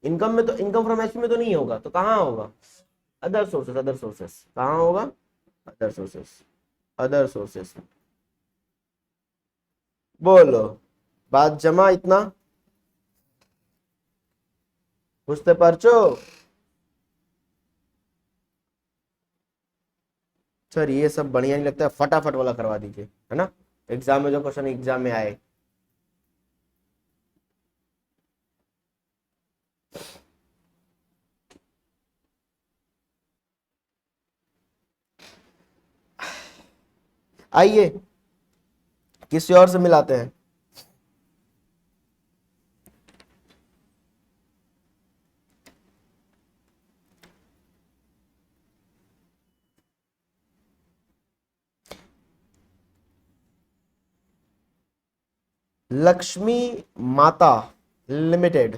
इनकम में, तो इनकम फ्रॉम एचपी में तो नहीं होगा, तो कहाँ होगा, अदर सोर्सेस, अदर सोर्सेस कहाँ होगा, अदर सोर्सेस, अदर सोर्सेस। बोलो, बात जमा, इतना बुझते पारछो। सर ये सब बढ़िया नहीं लगता है, फटाफट वाला करवा दीजिए, है ना, एग्जाम में जो क्वेश्चन एग्जाम में आए। आइए किसी और से मिलाते हैं। लक्ष्मी माता लिमिटेड,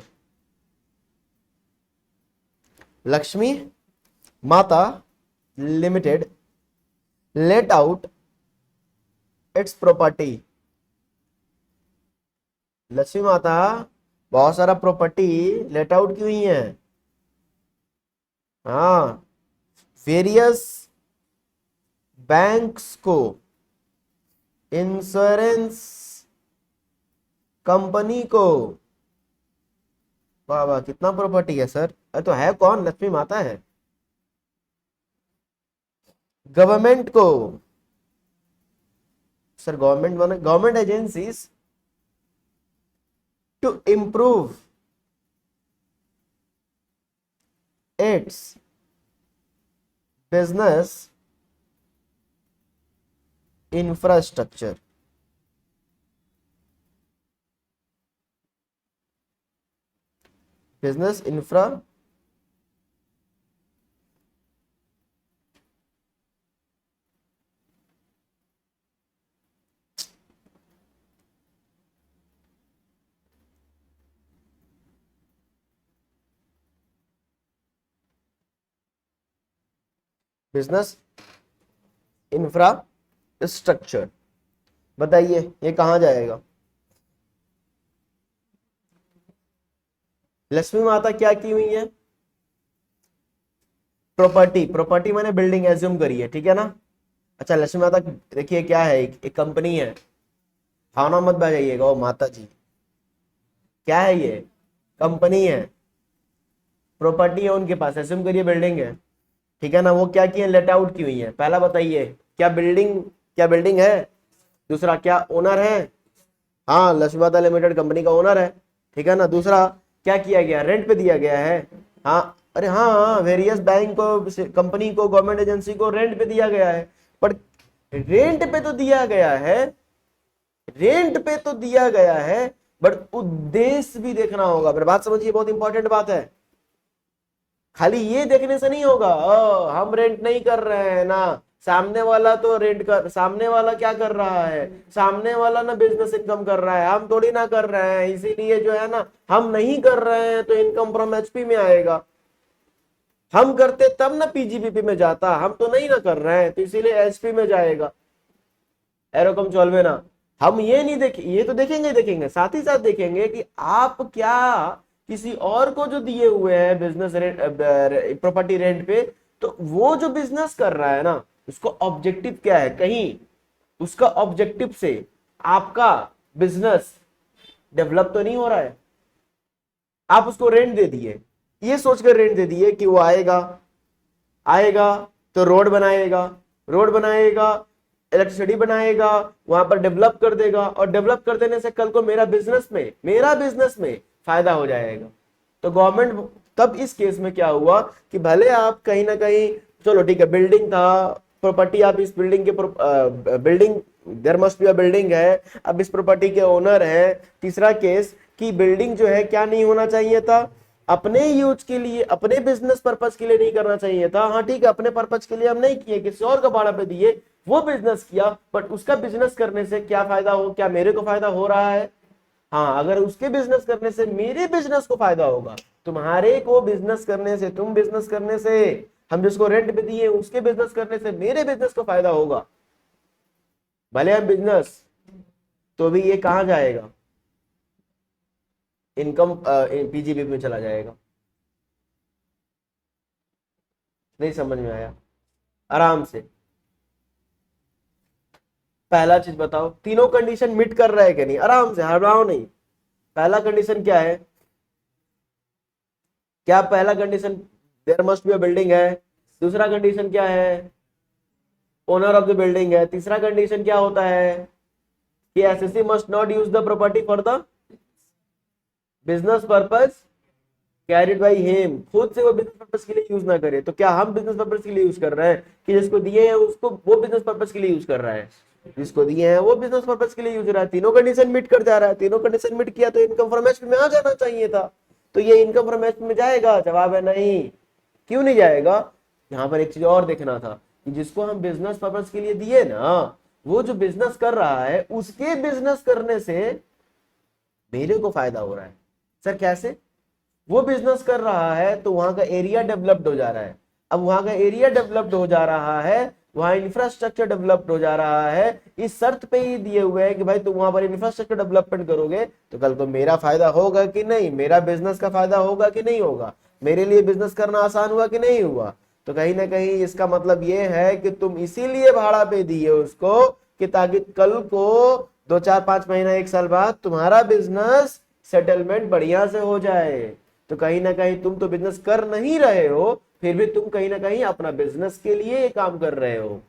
लक्ष्मी माता limited let out it's property, Lakshmi माता बहुत सारा प्रॉपर्टी लेट आउट की हुई है, हाँ, वेरियस बैंक्स को, इंश्योरेंस कंपनी को, वाह वाह कितना प्रॉपर्टी है सर, अरे तो है कौन, लक्ष्मी माता है, गवर्नमेंट को, सर गवर्नमेंट माने government agencies to improve its business infrastructure, business infra, business infrastructure, बताइए ये कहां जाएगा, लक्ष्मी माता क्या की हुई है, प्रॉपर्टी, प्रॉपर्टी मैंने बिल्डिंग एज्यूम करी है, ठीक है ना। अच्छा लक्ष्मी माता देखिए क्या है, एक कंपनी है, खाना मत बजाइएगा, ओ माता जी, क्या है ये, कंपनी है, प्रॉपर्टी है उनके पास, एज्यूम करिए बिल्डिंग है, ठीक है ना, वो क्या की है, लेट आउट की हुई है, पहला बताइए क्या बिल्डिंग, क्या बिल्डिंग है, दूसरा क्या ओनर है, हाँ लक्ष्मी माता लिमिटेड कंपनी का ओनर है, ठीक है ना, दूसरा क्या किया गया, रेंट पे दिया गया है, हाँ, अरे हाँ हाँ, वेरियस बैंक को, कंपनी को, गवर्नमेंट एजेंसी को रेंट पे दिया गया है, पर रेंट पे तो दिया गया है, रेंट पे तो दिया गया है, बट उद्देश्य भी देखना होगा, मेरी बात समझिए, बहुत इंपॉर्टेंट बात है, खाली ये देखने से नहीं होगा, हम रेंट नहीं कर रहे हैं ना, सामने वाला तो रेंट कर, सामने वाला क्या कर रहा है, सामने वाला ना बिजनेस इनकम कर रहा है, हम थोड़ी ना कर रहे हैं, इसीलिए जो है ना, हम नहीं कर रहे हैं तो इनकम फ्रॉम एचपी में आएगा, हम करते तब ना पीजीबीपी में जाता, हम तो नहीं ना कर रहे हैं तो इसीलिए एचपी में जाएगा, एरोकम चौलवे ना, हम ये नहीं देख, ये तो देखेंगे देखेंगे, साथ ही साथ देखेंगे कि आप क्या किसी और को जो दिए हुए हैं बिजनेस रेंट, प्रॉपर्टी रेंट पे, तो वो जो बिजनेस कर रहा है ना, उसको ऑब्जेक्टिव क्या है, कहीं उसका ऑब्जेक्टिव से आपका बिजनेस डेवलप तो नहीं हो रहा है, आप उसको रेंट दे दिए, ये सोचकर रेंट दे दिए कि वो आएगा, आएगा तो रोड बनाएगा, रोड बनाएगा, इलेक्ट्रिसिटी बनाएगा, वहां पर डेवलप कर देगा, और डेवलप कर देने से कल को मेरा बिजनेस में फायदा हो जाएगा। तो गवर्नमेंट, तब इस केस में क्या हुआ कि भले आप कहीं ना कहीं, चलो ठीक है, बिल्डिंग था, प्रॉपर्टी, आप इस बिल्डिंग के building, there must be a building है, अब इस प्रॉपर्टी के ओनर है। तीसरा केस कि बिल्डिंग जो है क्या नहीं होना चाहिए था, अपने यूज के लिए, अपने बिजनेस पर्पज के लिए नहीं करना चाहिए था। हाँ ठीक है, अपने पर्पज के लिए हम नहीं किए, किसी और का भाड़ा पे दिए, वो बिजनेस किया, बट उसका बिजनेस करने से क्या फायदा हो, क्या मेरे को फायदा हो रहा है? हाँ, अगर उसके बिजनेस करने से मेरे बिजनेस को फायदा होगा, तुम्हारे को बिजनेस करने से, तुम बिजनेस करने से, हम जिसको रेंट पे दिए उसके बिजनेस करने से मेरे बिजनेस को फायदा होगा, भले हम बिजनेस, तो भी ये कहां जाएगा, इनकम पीजीबी में चला जाएगा। नहीं समझ में आया? आराम से पहला चीज बताओ, तीनों कंडीशन मीट कर रहा है कि नहीं, आराम से, हड़बड़ाओ नहीं। पहला कंडीशन क्या है, क्या पहला condition there must be a building है? दूसरा कंडीशन क्या है, ओनर ऑफ द बिल्डिंग है। तीसरा कंडीशन क्या होता है कि SSC must not use the property for the business purpose carried by him, खुद से वो बिजनेस पर्पज के लिए यूज ना करे। तो क्या हम बिजनेस पर्पज के लिए यूज कर रहे हैं कि जिसको दिए हैं उसको, वो बिजनेस पर्पज के लिए यूज कर रहा है, जिसको दिए हैं वो बिजनेस पर्पज के लिए यूज रहा है। तीनों कंडीशन मीट कर जा रहा है, तीनों कंडीशन मीट किया तो इनकम फ्रॉम एचपी में आ जाना चाहिए था। तो ये इनकम फ्रॉम एचपी में जाएगा? जवाब है नहीं। क्यों नहीं जाएगा? यहाँ पर एक चीज और देखना था कि जिसको हम बिजनेस पर्पज के लिए दिए ना, वो जो बिजनेस कर रहा है उसके बिजनेस करने से मेरे को फायदा हो रहा है। सर कैसे? वो बिजनेस कर रहा है तो वहां का एरिया डेवलप्ड हो जा रहा है। अब वहां का एरिया डेवलप्ड हो जा रहा है, वहां इंफ्रास्ट्रक्चर डेवलप्ड हो जा रहा है, इस शर्त पे ही दिए हुए हैं कि भाई तुम वहां पर इंफ्रास्ट्रक्चर डेवलपमेंट करोगे तो कल को मेरा फायदा होगा कि नहीं, मेरा बिजनेस का फायदा होगा कि नहीं होगा, मेरे लिए बिजनेस करना आसान हुआ कि नहीं हुआ। तो कहीं ना कहीं इसका मतलब ये है कि तुम इसीलिए भाड़ा पे दिए उसको कि ताकि कल को 2 4 5 महीना 1 साल बाद तुम्हारा बिजनेस सेटलमेंट बढ़िया से हो जाए। तो कहीं ना कहीं तुम तो बिजनेस कर नहीं रहे हो, फिर भी तुम कहीं ना कहीं अपना बिजनेस के लिए ये काम कर रहे हो,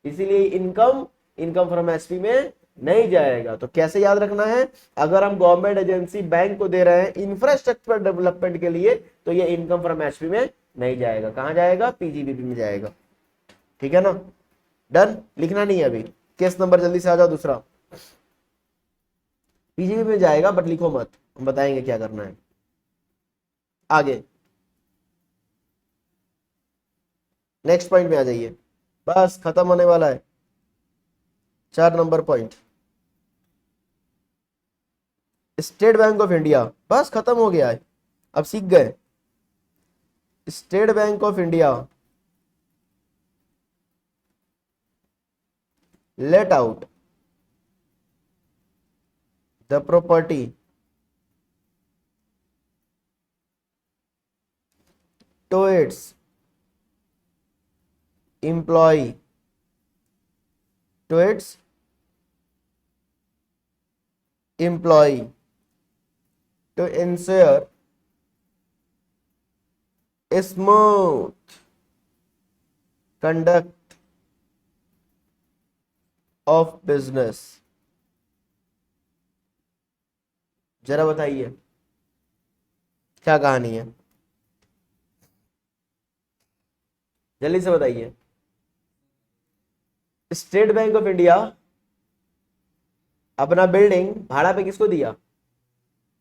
इसीलिए इनकम फ्रॉम एसपी में नहीं जाएगा। तो कैसे याद रखना है, अगर हम गवर्नमेंट एजेंसी बैंक को दे रहे हैं इंफ्रास्ट्रक्चर डेवलपमेंट के लिए तो ये इनकम फ्रॉम एसपी में नहीं जाएगा। कहां जाएगा? पीजीबीपी में जाएगा। ठीक है ना? डन? लिखना नहीं है अभी, केस नंबर जल्दी से आ जाओ दूसरा। पीजीबीपी में जाएगा बट लिखो मत, हम बताएंगे क्या करना है आगे। नेक्स्ट पॉइंट में आ जाइए, बस खत्म होने वाला है। 4 number point, state Bank of India, बस खत्म हो गया है, अब सीख गए। State Bank of India let out the property to its employee to ensure a smooth conduct of business। जरा बताइए क्या कहानी है, जल्दी से बताइए। स्टेट बैंक ऑफ इंडिया अपना बिल्डिंग भाड़ा पे किसको दिया?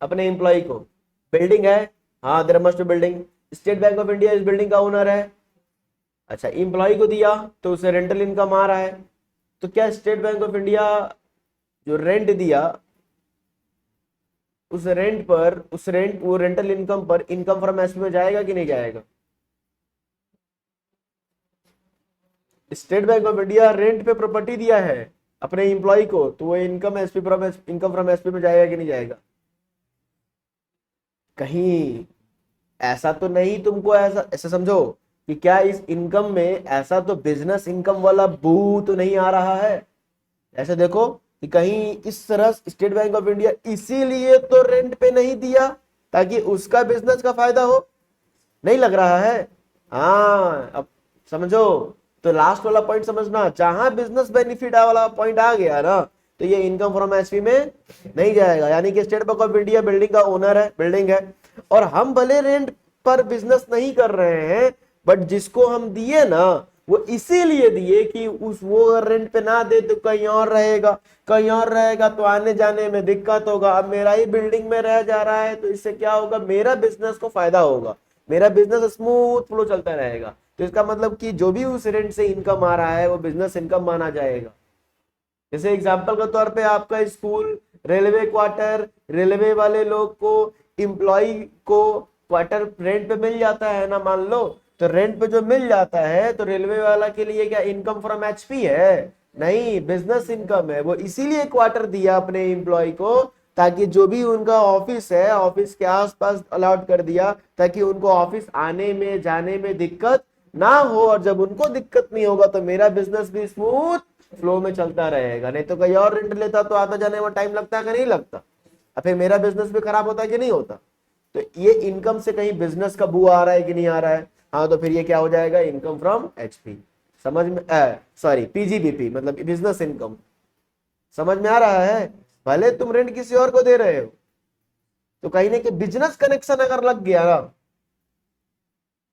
अपने एम्प्लॉय को। बिल्डिंग है, हाँ there must be building, State Bank of India इस बिल्डिंग का ओनर है। अच्छा, एम्प्लॉय को दिया तो उसे रेंटल इनकम आ रहा है। तो क्या स्टेट बैंक ऑफ इंडिया जो रेंट दिया वो रेंटल इनकम पर इनकम फ्रॉम एसपी में जाएगा कि नहीं जाएगा? State Bank of India rent पे प्रॉपर्टी दिया है अपने एम्प्लॉय को, तो वो इनकम फ्रॉम एसपी में जाएगा कि नहीं जाएगा? कहीं ऐसा तो नहीं, तुमको ऐसा ऐसा समझो कि क्या इस इनकम में ऐसा तो बिजनेस इनकम वाला बू तो नहीं आ रहा है। ऐसे देखो कि कहीं इस तरह स्टेट बैंक ऑफ इंडिया इसीलिए तो रेंट पे नहीं दिया ताकि उसका बिजनेस का फायदा हो, नहीं लग रहा है? हाँ अब समझो तो लास्ट वाला पॉइंट समझना, जहां बिजनेस बेनिफिट वाला पॉइंट आ गया ना, तो ये इनकम फ्रॉम एचपी में नहीं जाएगा। यानी कि state Bank of India building का ओनर है, बिल्डिंग है, और हम भले रेंट पर बिजनेस नहीं कर रहे हैं, बट जिसको हम दिए ना वो इसीलिए दिए कि उस वो अगर रेंट पे ना दे तो कहीं और रहेगा, कहीं और रहेगा तो आने जाने में दिक्कत होगा। अब मेरा ही बिल्डिंग में रह जा रहा है तो इससे क्या होगा, मेरा बिजनेस को फायदा होगा, मेरा बिजनेस स्मूथ फ्लो चलता रहेगा। तो इसका मतलब कि जो भी उस रेंट से इनकम आ रहा है वो बिजनेस इनकम माना जाएगा। जैसे एग्जांपल के तौर पे आपका स्कूल, रेलवे क्वार्टर, रेलवे वाले लोग को, एम्प्लॉय को क्वार्टर रेंट पे मिल जाता है ना, मान लो, तो रेंट पे जो मिल जाता है तो रेलवे वाला के लिए क्या इनकम फ्रॉम एचपी है? नहीं, बिजनेस इनकम है। वो इसीलिए क्वार्टर दिया अपने एम्प्लॉय को, ताकि जो भी उनका ऑफिस है ऑफिस के आसपास अलॉट कर दिया, ताकि उनको ऑफिस आने में जाने में दिक्कत ना हो, और जब उनको दिक्कत नहीं होगा तो मेरा बिजनेस भी स्मूथ फ्लो में चलता रहेगा। नहीं तो कहीं और रेंट लेता तो आता जाने में टाइम लगता है कि नहीं लगता, और फिर मेरा बिजनेस भी खराब होता है कि नहीं होता। तो ये इनकम से कहीं बिजनेस का बू आ रहा है कि नहीं आ रहा है? हाँ, तो फिर ये क्या हो जाएगा, इनकम फ्रॉम एचपी। समझ में, सॉरी पीजीबीपी मतलब बिजनेस इनकम। समझ में आ रहा है? भले तुम रेंट किसी और को दे रहे हो, तो कहीं ना कहीं बिजनेस कनेक्शन अगर लग गया ना,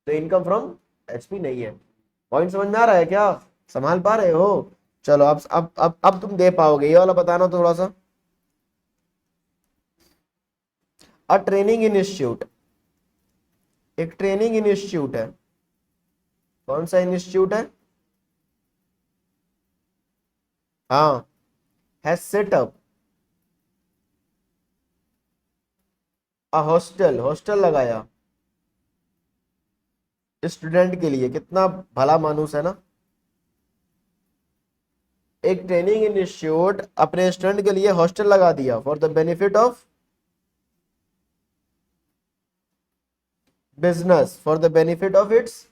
तो इनकम फ्रॉम एचपी नहीं है। पॉइंट समझ में आ रहा है क्या? संभाल पा रहे हो? चलो अब तुम दे पाओगे, ये वाला बताना थोड़ा सा। अ ट्रेनिंग इंस्टीट्यूट, एक ट्रेनिंग इंस्टीट्यूट है। कौन सा इंस्टीट्यूट है? हाँ, has setup a hostel, hostel लगाया स्टूडेंट के लिए। कितना भला मानुस है ना। एक ट्रेनिंग इंस्टीट्यूट अपने स्टूडेंट के लिए हॉस्टल लगा दिया for the benefit of business, for the benefit of its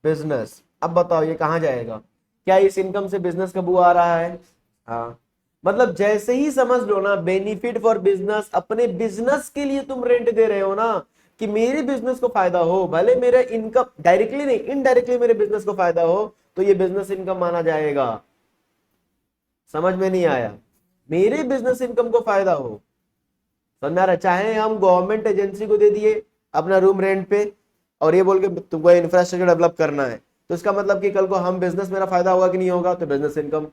business. अब बताओ ये कहां जाएगा? क्या इस इनकम से बिजनेस का बुआ आ रहा है? हाँ, मतलब जैसे ही समझ लो ना, बेनिफिट फॉर बिजनेस, अपने बिजनेस के लिए तुम रेंट दे रहे हो ना, कि मेरे बिजनेस को फायदा हो, भले मेरे इनकम डायरेक्टली नहीं इनडायरेक्टली मेरे बिजनेस को फायदा हो, तो ये बिजनेस इनकम माना जाएगा। समझ में नहीं आया? मेरे बिजनेस इनकम को फायदा हो, समझ में आ रहा है? चाहे हम गवर्नमेंट एजेंसी को दे दिए अपना रूम रेंट पे, और ये बोल के तुमको इंफ्रास्ट्रक्चर डेवलप करना है, तो इसका मतलब कि कल को हम बिजनेस, मेरा फायदा होगा कि नहीं होगा? तो बिजनेस इनकम।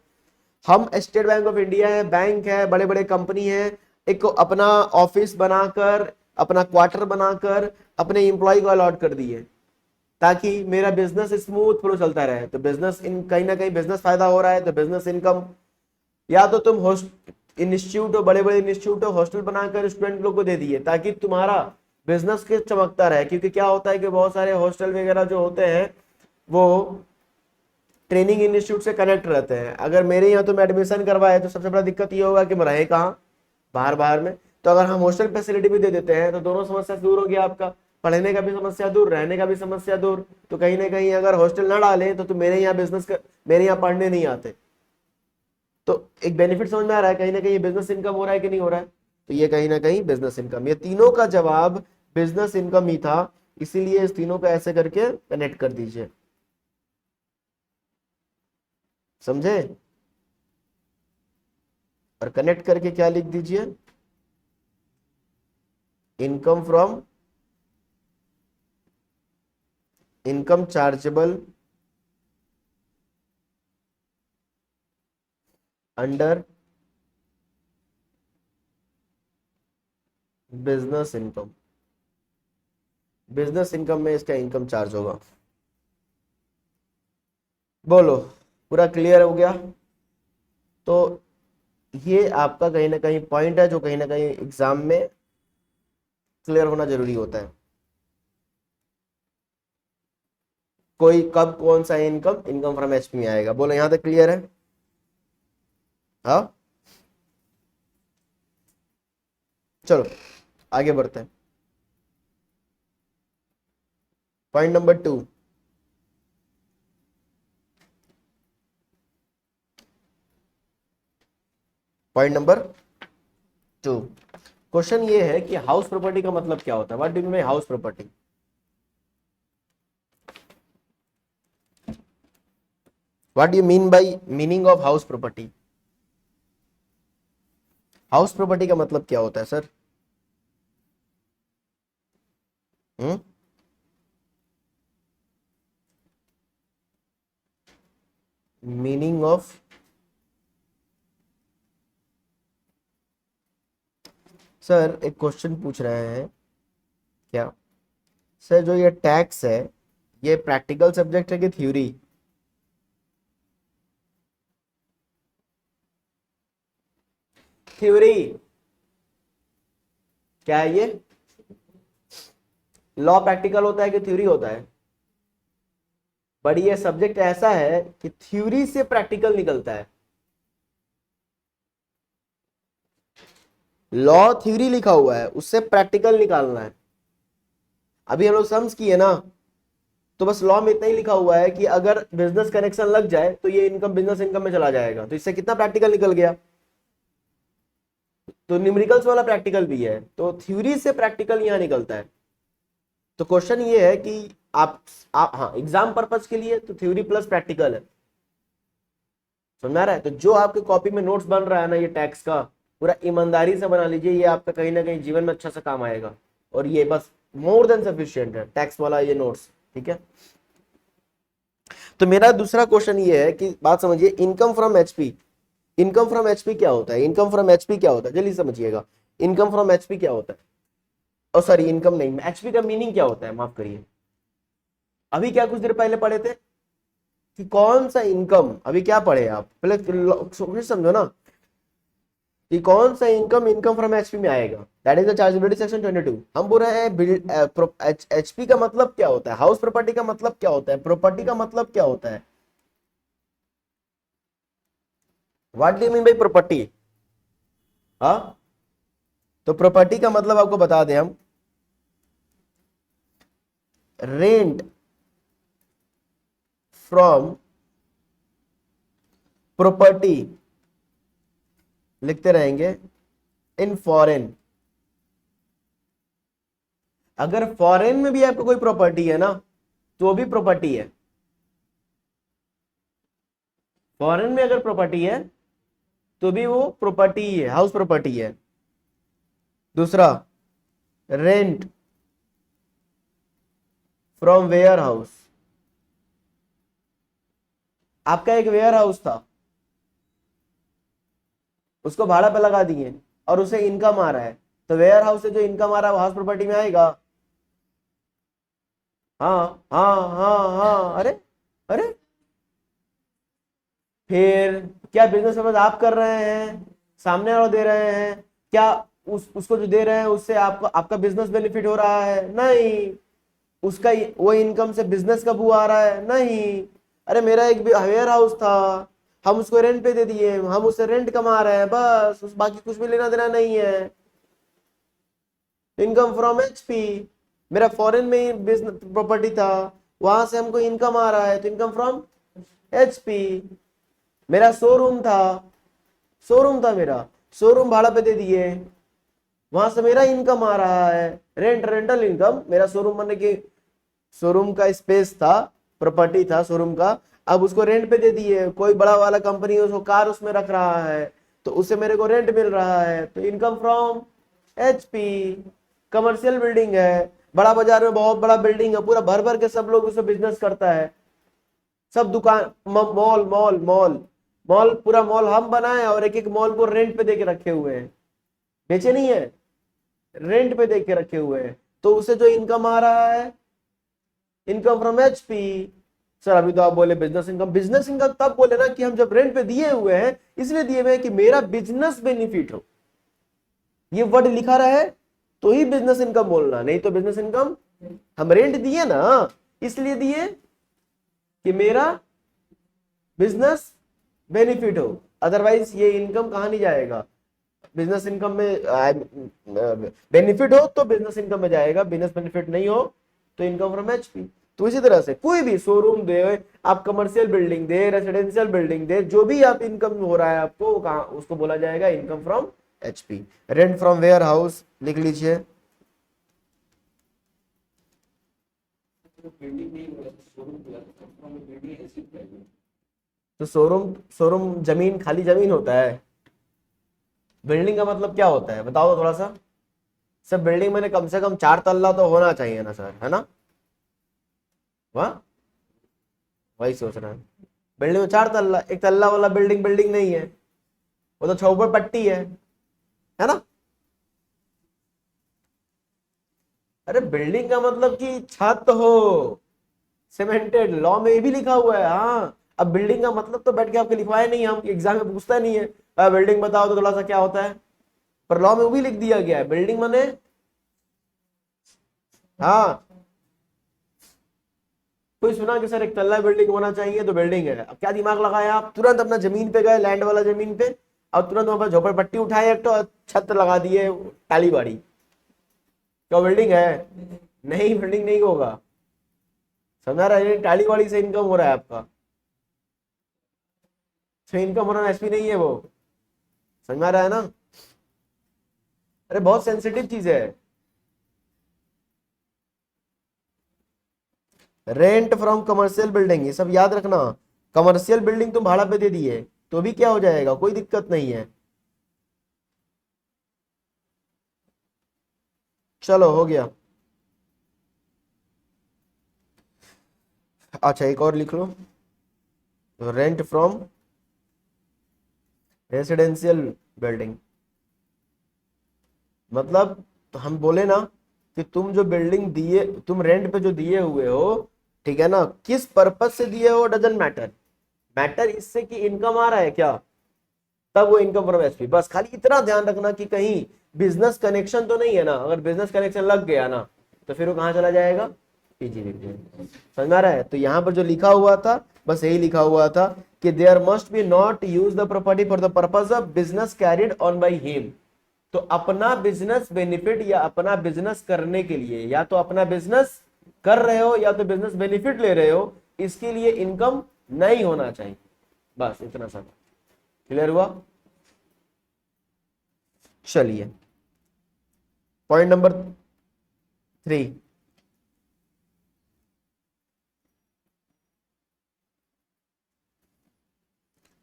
हम स्टेट बैंक ऑफ इंडिया है, बैंक है, बड़े बड़े कंपनी है, एक को अपना ऑफिस बनाकर, अपना क्वार्टर बनाकर अपने इंप्लॉय को अलॉट कर दिए, ताकि मेरा बिजनेस स्मूथ फ्लो चलता रहे। तो बिजनेस इन कहीं ना कहीं बिजनेस फायदा हो रहा है, तो बिजनेस इनकम। या तो तुम इंस्टीट्यूट हो, बड़े बड़े इंस्टीट्यूट हो, हॉस्टल बनाकर स्टूडेंट लोग को दे दिए, ताकि तुम्हारा बिजनेस के चमकता रहे। क्योंकि क्या होता है कि बहुत सारे हॉस्टल वगैरह जो होते हैं वो ट्रेनिंग इंस्टीट्यूट से कनेक्ट रहते हैं। अगर मेरे यहाँ तुम एडमिशन करवाए तो सबसे बड़ा दिक्कत ये होगा कि मैं रहे कहाँ, बाहर बाहर में। तो अगर हम हॉस्टल फैसिलिटी भी दे देते हैं तो दोनों समस्या दूर हो गया, आपका पढ़ने का भी समस्या दूर, रहने का भी समस्या दूर। तो कहीं ना कहीं अगर हॉस्टल ना डालें तो तुम मेरे यहाँ बिजनेस कर, मेरे यहाँ पढ़ने नहीं आते। तो एक बेनिफिट समझ में आ रहा है? कहीं ना कहीं बिजनेस इनकम हो रहा है कि नहीं हो रहा है? तो ये कहीं ना कहीं बिजनेस इनकम। ये तीनों का जवाब बिजनेस इनकम ही था, इसीलिए इस तीनों को ऐसे करके कनेक्ट कर दीजिए। समझे? और कनेक्ट करके क्या लिख दीजिए, income from income chargeable under business income. Business income में इसका इनकम चार्ज होगा। बोलो, पूरा क्लियर हो गया? तो ये आपका कहीं ना कहीं पॉइंट है जो कहीं ना कहीं एग्जाम में क्लियर होना जरूरी होता है। कोई कब कौन सा इनकम इनकम फ्रॉम एचपी में आएगा? बोलो, यहां तक क्लियर है? हाँ, चलो आगे बढ़ते हैं। Point number 2, point number 2, question ये है कि हाउस प्रॉपर्टी का मतलब क्या होता है? What do you mean by house property? What do you mean by meaning of house property? House property का मतलब क्या होता है सर? मीनिंग ऑफ, सर एक क्वेश्चन पूछ रहे हैं क्या सर, जो ये टैक्स है ये प्रैक्टिकल सब्जेक्ट है कि थ्योरी? थ्योरी क्या है ये? लॉ प्रैक्टिकल होता है कि थ्योरी होता है? बट ये सब्जेक्ट ऐसा है कि थ्योरी से प्रैक्टिकल निकलता है। लॉ थ्योरी लिखा हुआ है, उससे प्रैक्टिकल निकालना है। अभी हम लोग सम्स किए ना, तो बस लॉ में इतना ही लिखा हुआ है कि अगर बिजनेस कनेक्शन लग जाए तो ये इनकम बिजनेस इनकम में चला जाएगा, तो इससे कितना प्रैक्टिकल निकल गया। तो न्यूमेरिकल्स वाला प्रैक्टिकल भी है, तो थ्योरी से प्रैक्टिकल यहां निकलता है। तो क्वेश्चन ये है कि आप हाँ एग्जाम पर्पज के लिए तो थ्योरी प्लस प्रैक्टिकल है, समझ आ रहा है? तो जो आपके कॉपी में नोट्स बन रहा है ना ये टैक्स का, पूरा ईमानदारी से बना लीजिए, ये आपका कहीं ना कहीं जीवन में अच्छा सा काम आएगा। और ये बस मोर देन सफिशियंट है टैक्स वाला ये नोट्स, ठीक है। तो मेरा दूसरा क्वेश्चन ये है कि बात समझिए, income from HP. Income from HP क्या होता है? इनकम फ्रॉम एचपी क्या होता है, जल्दी समझिएगा। इनकम फ्रॉम एचपी क्या होता है? और सॉरी इनकम नहीं, एचपी का मीनिंग क्या होता है, माफ करिए। अभी क्या कुछ देर पहले पढ़े थे कि कौन सा इनकम, अभी क्या पढ़े आप पहले समझो ना, कि कौन सा इनकम इनकम फ्रॉम एचपी में आएगा। That is the chargeability section 22। हम बोल रहे हैं एचपी का मतलब क्या होता है, हाउस प्रॉपर्टी का मतलब क्या होता है, प्रॉपर्टी का मतलब क्या होता है। What do you mean by property? हाँ, तो प्रॉपर्टी का मतलब आपको बता दें हम, रेंट फ्रॉम प्रॉपर्टी लिखते रहेंगे इन फॉरेन। अगर फॉरेन में भी आपको कोई प्रॉपर्टी है ना, तो वो भी प्रॉपर्टी है। फॉरेन में अगर प्रॉपर्टी है तो भी वो प्रॉपर्टी ही है, हाउस प्रॉपर्टी है। दूसरा, रेंट फ्रॉम वेयर हाउस। आपका एक वेयर हाउस था, उसको भाड़ा पे लगा दिए और उसे इनकम आ रहा है, तो वेयर हाउस से जो इनकम आ रहा है वो हाउस प्रॉपर्टी में आएगा। हाँ हाँ हाँ हाँ, अरे अरे, फिर क्या बिजनेस पर्पज आप कर रहे हैं, सामने वाला दे रहे हैं क्या? उसको जो दे रहे हैं उससे आपको आपका बिजनेस बेनिफिट हो रहा है? नहीं। उसका वो इनकम से बिजनेस का बू आ रहा है? नहीं। अरे मेरा एक वेयर हाउस था, हम उसको रेंट पे दे दिए, हम उससे रेंट कमा रहे हैं, बस उस बाकी कुछ भी लेना देना नहीं है। Income from HP. मेरा फॉरेन में बिजनेस प्रॉपर्टी था, वहां से हमको इनकम आ रहा है, तो इनकम फ्रॉम एचपी। मेरा शोरूम था मेरा, शोरूम भाड़ा पे दे दिए, वहां से मेरा इनकम आ रहा है, रेंटल इनकम। मेरा शोरूम बनने की, शोरूम का स्पेस था, प्रॉपर्टी था शोरूम का, अब उसको रेंट पे दे दिए, कोई बड़ा वाला कंपनी उसको कार उसमें रख रहा है, तो उससे मेरे को रेंट मिल रहा है, तो income from HP. Commercial building है, बड़ा बाजार में बहुत बड़ा बिल्डिंग है, पूरा भर भर के सब लोग उसमें बिजनेस करता है, सब दुकान मॉल मॉल मॉल मॉल, पूरा मॉल हम बनाए और एक एक मॉल को रेंट पे दे के रखे हुए हैं, बेचे नहीं है, रेंट पे दे के रखे हुए हैं, तो उसे जो इनकम आ रहा है, इनकम फ्रॉम एचपी। सर अभी तो आप बोले बिजनेस इनकम, बिजनेस इनकम तब बोले ना कि हम जब रेंट पे दिए हुए हैं, इसलिए दिए हुए हैं कि मेरा बिजनेस बेनिफिट हो, ये वर्ड लिखा रहा है तो ही बिजनेस इनकम बोलना, नहीं तो बिजनेस इनकम, हम रेंट दिए ना इसलिए दिए कि मेरा बिजनेस बेनिफिट हो, अदरवाइज ये इनकम कहां नहीं जाएगा। बिजनेस इनकम में बेनिफिट हो तो बिजनेस इनकम में जाएगा, बिजनेस बेनिफिट नहीं हो तो इनकम फ्रॉम एचपी। तो इसी तरह से कोई भी शोरूम दे, आप कमर्शियल बिल्डिंग दे, रेसिडेंशियल बिल्डिंग दे, जो भी आप इनकम हो रहा है आपको, वो कहां, उसको बोला जाएगा income from HP. Rent from warehouse लिख लीजिए। तो शोरूम शोरूम जमीन, खाली जमीन होता है। बिल्डिंग का मतलब क्या होता है बताओ तो थोड़ा सा। सर बिल्डिंग मैंने कम से कम 4 तल्ला तो होना चाहिए ना सर, है ना? वाह, वही सोच रहा है। बिल्डिंग में 4 तल्ला, एक तल्ला वाला बिल्डिंग बिल्डिंग नहीं है, वो तो झोपड़ पट्टी है ना? अरे बिल्डिंग का मतलब कि छत हो, सीमेंटेड, लॉ में ये भी लिखा हुआ है। हाँ, अब बिल्डिंग का मतलब तो बैठ के आपके लिखवाया नहीं, हम एग्जाम में पूछता नहीं है बिल्डिंग बताओ तो थोड़ा सा क्या होता है, पर लॉ में वो भी लिख दिया गया है बिल्डिंग माने। हाँ, कोई सुना कि सर एक तल्ला बिल्डिंग होना चाहिए तो बिल्डिंग है, अब क्या दिमाग लगाया आप, तुरंत अपना जमीन पे गए, लैंड वाला जमीन पे, और तुरंत वहां पर झोपड़पट्टी उठाए एक तो छत लगा दिए, टाली बाड़ी, क्या बिल्डिंग है? नहीं, बिल्डिंग नहीं होगा। समझा रहा है? टाली बाड़ी से इनकम हो रहा है आपका, तो इनकम होना एसपी नहीं है वो। समझ में आ रहा है ना? अरे बहुत सेंसिटिव चीज है। रेंट फ्रॉम कमर्शियल बिल्डिंग, ये सब याद रखना। कमर्शियल बिल्डिंग तुम भाड़ा पे दे दिए तो भी क्या हो जाएगा, कोई दिक्कत नहीं है। चलो हो गया। अच्छा एक और लिख लो, रेंट फ्रॉम रेसिडेंशियल बिल्डिंग। मतलब तो हम बोले ना कि तुम जो बिल्डिंग दिए, तुम रेंट पे जो दिए हुए हो, ठीक है ना, किस पर्पज से दिए हो डजंट मैटर, मैटर इससे कि इनकम आ रहा है क्या, तब वो इनकम फ्रॉम एसपी। बस खाली इतना ध्यान रखना कि कहीं बिजनेस कनेक्शन तो नहीं है ना, अगर बिजनेस कनेक्शन लग गया ना तो फिर वो कहाँ चला जाएगा, पीजीबीपी। समझ में आ रहा है? तो यहाँ पर जो लिखा हुआ था बस यही लिखा हुआ था कि there must be not use the property for the purpose of business carried on by him. तो अपना बिजनेस बेनिफिट या अपना बिजनेस करने के लिए, या तो अपना बिजनेस कर रहे हो या तो बिजनेस बेनिफिट ले रहे हो, इसके लिए इनकम नहीं होना चाहिए। बस इतना सा, क्लियर हुआ? चलिए पॉइंट नंबर 3।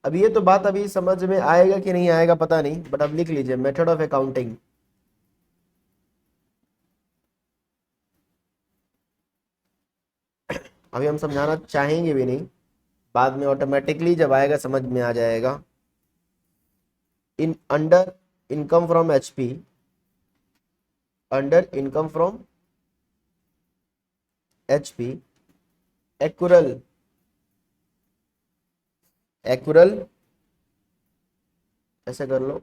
अब ये तो बात अभी समझ में आएगा कि नहीं आएगा पता नहीं, बट अब लिख लीजिए, मेथड ऑफ अकाउंटिंग। अभी हम समझाना चाहेंगे भी नहीं, बाद में ऑटोमेटिकली जब आएगा समझ में आ जाएगा। In under income from HP, under income from HP, accrual, accrual ऐसे कर लो,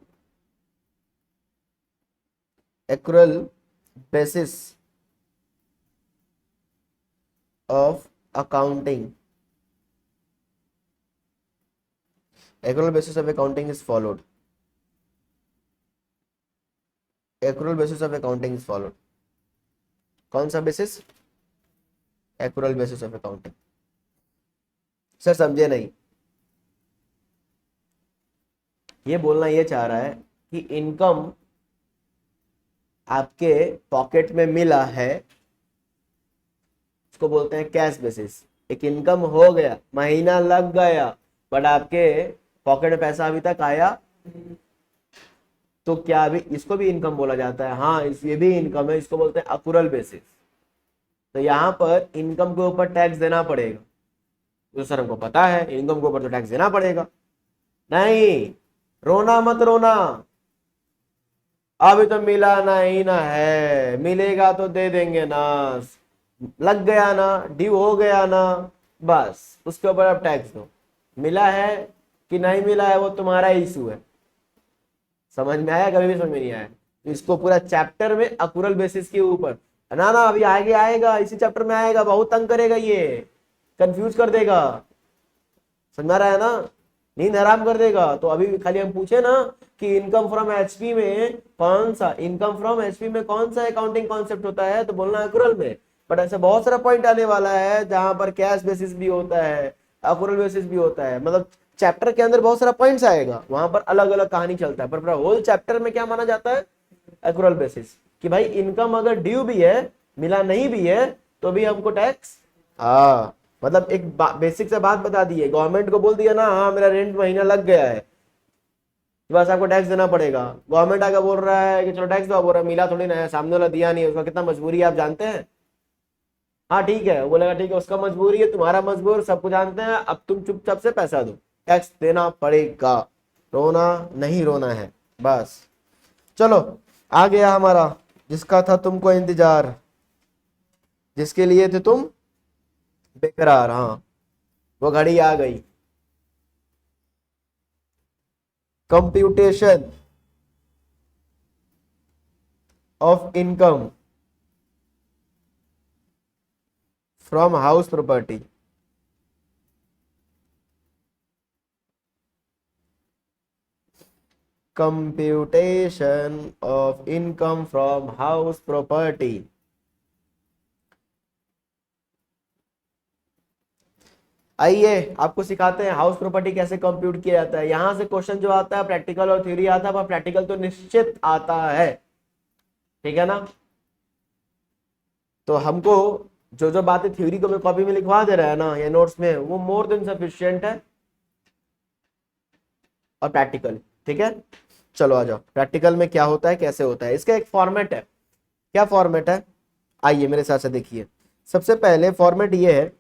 accrual basis of accounting, accrual basis of accounting is followed, accrual basis of accounting is followed. कौन सा basis? Accrual basis of accounting. Sir समझे नहीं, ये बोलना ये चाह रहा है कि इनकम आपके पॉकेट में मिला है, उसको बोलते हैं कैश बेसिस। एक इनकम हो गया, महीना लग गया, बट आपके पॉकेट में पैसा अभी तक आया, तो क्या अभी इसको भी इनकम बोला जाता है? हाँ, ये भी इनकम है, इसको बोलते हैं अकुरल बेसिस। तो यहाँ पर इनकम के ऊपर टैक्स देना पड़ेगा, तो सर हमको पता है इनकम के ऊपर तो टैक्स देना पड़ेगा। नहीं, रोना मत रोना, अभी तो मिला नहीं ना है, मिलेगा तो दे देंगे ना, लग गया ना, ड्यू हो गया ना, बस उसके ऊपर अब टैक्स दो। मिला है कि नहीं मिला है वो तुम्हारा इशू है। समझ में आया? कभी भी समझ में नहीं आया तो इसको पूरा चैप्टर में अकुरल बेसिस के ऊपर, ना ना अभी आगे आएगा, इसी चैप्टर में आएगा, बहुत तंग करेगा ये, कंफ्यूज कर देगा। समझ में आ रहा है ना? नींद हराम कर देगा। तो अभी खाली हम पूछे ना कि इनकम फ्रॉम एचपी में कौन सा, इनकम फ्रॉम एचपी में कौन सा अकाउंटिंग कॉन्सेप्ट होता है, तो बोलना अकुरल में। बट ऐसे बहुत सारा पॉइंट आने वाला है जहां पर कैश बेसिस भी होता है, अकुरल बेसिस भी होता है, मतलब चैप्टर के अंदर बहुत सारा पॉइंट्स आएगा, वहां पर अलग अलग कहानी चलता है, पर होल चैप्टर में क्या माना जाता है? अकुरल बेसिस। कि भाई इनकम अगर ड्यू भी है, मिला नहीं भी है, तो भी हमको टैक्स, हाँ मतलब एक बेसिक से बात बता दी है, गवर्नमेंट को बोल दिया ना हाँ मेरा रेंट महीना लग गया है, तो बस आपको टैक्स देना पड़ेगा। गवर्नमेंट आगे बोल रहा है कि चलो टैक्स दो, बोल रहा है मिला थोड़ी ना है, सामने वाला दिया नहीं, उसका कितना मजबूरी है आप जानते हैं। हाँ ठीक है, वो बोलेगा ठीक है उसका मजबूरी है, तुम्हारा मजबूर, सब कुछ जानते हैं, अब तुम चुपचाप से पैसा दो, टैक्स देना पड़ेगा, रोना नहीं रोना है बस। चलो आ गया हमारा, जिसका था तुमको इंतजार, जिसके लिए थे तुम बेकरार, हाँ वो घड़ी आ गई। Computation of income from house property. Computation of income from house property. आइए आपको सिखाते हैं हाउस प्रॉपर्टी कैसे कंप्यूट किया जाता है। यहां से क्वेश्चन जो आता है प्रैक्टिकल और थ्योरी आता है, पर प्रैक्टिकल तो निश्चित आता है, ठीक है ना। तो हमको जो जो बातें थ्योरी को मैं कॉपी में लिखवा दे रहा है ना या नोट्स में, वो मोर देन सफिशिएंट है, और प्रैक्टिकल, ठीक है। चलो आ जाओ, प्रैक्टिकल में क्या होता है कैसे होता है, इसका एक फॉर्मेट है। क्या फॉर्मेट है, आइए मेरे साथ से देखिए। सबसे पहले फॉर्मेट ये है,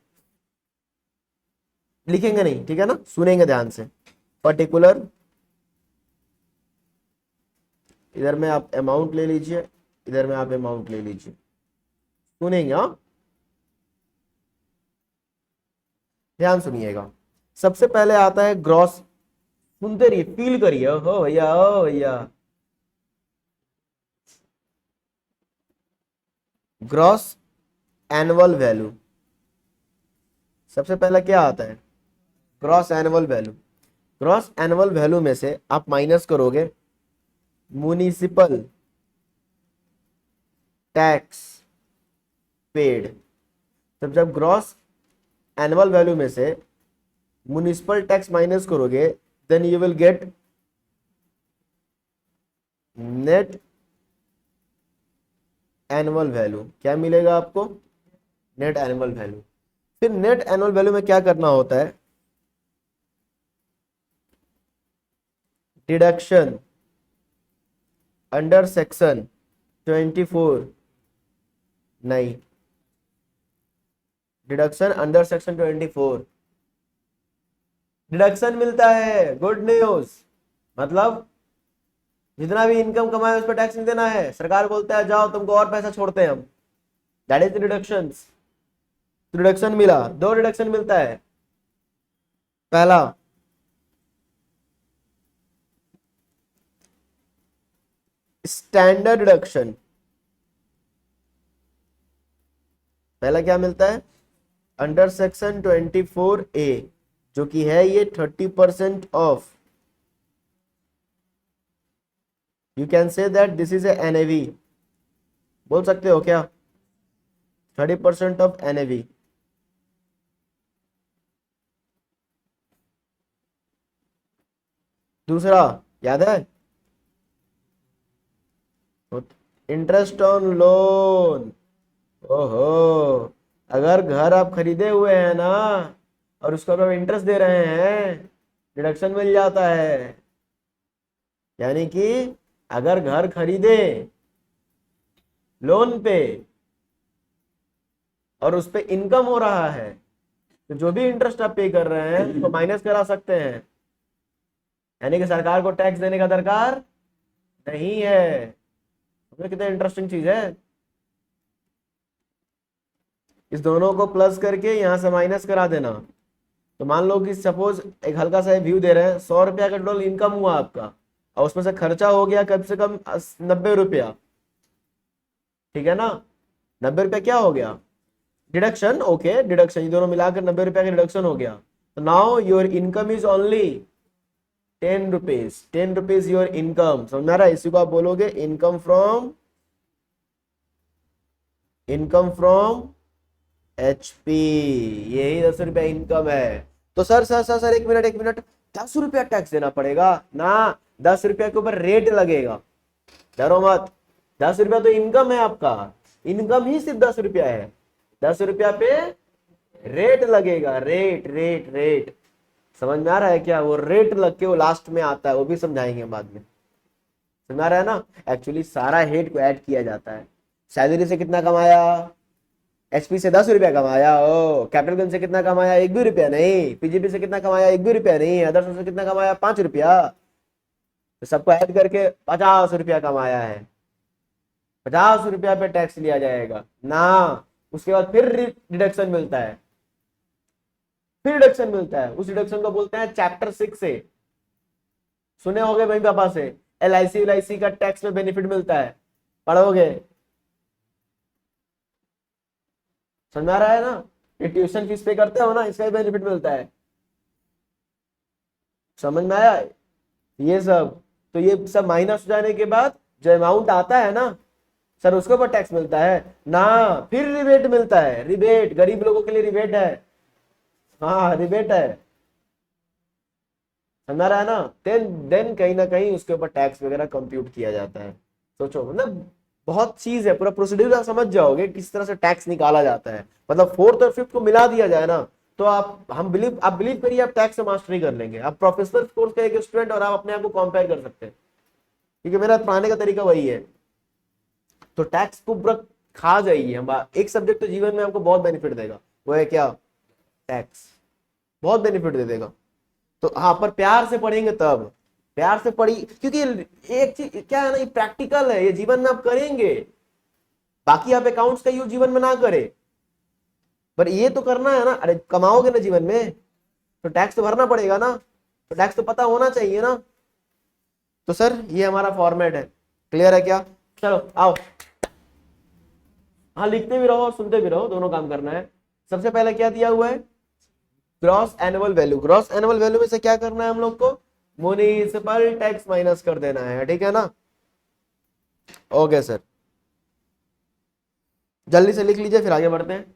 लिखेंगे नहीं ठीक है ना, सुनेंगे ध्यान से। पर्टिकुलर, इधर में आप अमाउंट ले लीजिए, इधर में आप अमाउंट ले लीजिए, सुनेंगे हाँ, ध्यान सुनिएगा। सबसे पहले आता है ग्रॉस, सुनते रहिए फील करिए, हो भैया ओ भैया, ग्रॉस एनुअल वैल्यू। सबसे पहला क्या आता है, gross annual value. Gross annual value में से आप माइनस करोगे म्युनिसिपल टैक्स पेड। तब जब ग्रॉस एनुअल वैल्यू में से म्युनिसिपल टैक्स माइनस करोगे, then you will get net annual value. क्या मिलेगा आपको, नेट एनुअल वैल्यू। फिर नेट एनुअल वैल्यू में क्या करना होता है, डिडक्शन अंडर सेक्शन 24, नहीं, डिडक्शन अंडर सेक्शन 24, डिडक्शन मिलता है, गुड न्यूज। मतलब जितना भी इनकम कमाए उस पर टैक्स नहीं देना है, सरकार बोलता है जाओ तुमको और पैसा छोड़ते हैं हम, दैट इज डिडक्शन। डिडक्शन मिला, दो डिडक्शन मिलता है। पहला स्टैंडर्ड डिडक्शन, पहला क्या मिलता है, अंडर सेक्शन 24A, जो कि है ये 30% of, you can say that this is a NAV, बोल सकते हो क्या, 30% ऑफ एनएवी। दूसरा याद है, इंटरेस्ट ऑन लोन। ओहो, अगर घर आप खरीदे हुए हैं ना और उसको आप इंटरेस्ट दे रहे हैं, डिडक्शन मिल जाता है। यानी कि अगर घर खरीदे लोन पे और उस पे इनकम हो रहा है, तो जो भी इंटरेस्ट आप पे कर रहे हैं तो माइनस करा सकते हैं, यानी कि सरकार को टैक्स देने का दरकार नहीं है। कितना इंटरेस्टिंग चीज है, इस दोनों को प्लस करके यहां से माइनस करा देना। तो मान लो कि सपोज एक हल्का सा व्यू दे रहे हैं, 100 रुपया का टोटल इनकम हुआ आपका, और उसमें से खर्चा हो गया कम से कम 90 रुपया, ठीक है ना। 90 रुपया क्या हो गया, डिडक्शन, ओके डिडक्शन, ये दोनों मिलाकर 90 रुपया का डिडक्शन हो गया। तो now your income is only 10 rupees, 10 rupees your income, समझ में आ रहा है। इसी को आप बोलोगे इनकम फ्रॉम HP, यही 10 रुपया इनकम है। तो सर सर सर सर एक मिनट एक मिनट, 10 रुपया टैक्स देना पड़ेगा ना, 10 रुपया के ऊपर रेट लगेगा, डरो मत। 10 रुपया तो इनकम है आपका, इनकम ही सिर्फ 10 रुपया है, 10 रुपया पे रेट लगेगा, रेट रेट रेट। समझ में आ रहा है क्या? वो रेट लग के वो लास्ट में आता है, वो भी समझाएंगे बाद में। समझ आ रहा है ना? एक्चुअली सारा हेड को ऐड किया जाता है। सैलरी से कितना कमाया? एचपी से 10 रुपया कमाया। ओ कैपिटल गन से कितना कमाया? 1 भी रुपया नहीं। पीजीपी से कितना कमाया? 1 भी रुपया नहीं। अदर्स से कितना कमाया? 5 रुपया। तो सबको ऐड करके 50 रुपया कमाया है। 50 रुपया पे टैक्स लिया जाएगा ना। उसके बाद फिर डिडक्शन मिलता है, फिर डिडक्शन मिलता है। उस डिडक्शन को बोलते हैं चैप्टर 6 से। सुने होंगे मम्मी पापा से, एल आई सी का टैक्स में बेनिफिट मिलता है, पढ़ोगे। समझ में आ रहा है ना? ये ट्यूशन फीस पे करते हो ना, इसका भी बेनिफिट मिलता है। समझ में आया? ये सब, तो ये सब माइनस हो जाने के बाद जो अमाउंट आता है ना सर, उसके ऊपर टैक्स मिलता है ना। फिर रिबेट मिलता है, रिबेट गरीब लोगों के लिए रिबेट है। हाँ रिबेट है। समझ रहा है ना? देन कहीं ना कहीं उसके ऊपर टैक्स वगैरह कंप्यूट किया जाता है। सोचो मतलब बहुत चीज है, पूरा प्रोसीड्यूर आप समझ जाओगे किस तरह से टैक्स निकाला जाता है। मतलब फोर्थ और फिफ्थ को मिला दिया जाए ना, तो आप बिलीव करिए, आप टैक्स से मास्टरी कर लेंगे। आप प्रोफेशनल कोर्स का एक स्टूडेंट और आप अपने आप को कंपेयर कर सकते हैं, क्योंकि मेरा पढ़ाने का तरीका वही है। तो टैक्स को पूरा खा जाइए। हम एक सब्जेक्ट तो जीवन में आपको बहुत बेनिफिट देगा, वो है क्या? टैक्स। बहुत बेनिफिट दे देगा। तो हाँ, पर प्यार से पढ़ेंगे तब। प्यार से पढ़ी, क्योंकि एक चीज क्या है ना, ये प्रैक्टिकल है, ये जीवन में आप करेंगे। बाकी आप अकाउंट्स का यूज जीवन में ना करें, पर ये तो करना है ना। अरे कमाओगे ना जीवन में, तो टैक्स तो भरना पड़ेगा ना, तो टैक्स तो पता होना चाहिए ना। तो सर ये हमारा फॉर्मेट है, क्लियर है क्या? चलो आओ। हाँ लिखते भी रहो और सुनते भी रहो, दोनों काम करना है। सबसे पहले क्या दिया हुआ है? Gross annual value. Gross annual value में से क्या करना है हम लोग को? म्युनिसिपल टैक्स माइनस कर देना है, ठीक है ना? ओके सर, जल्दी से लिख लीजिए फिर आगे बढ़ते हैं।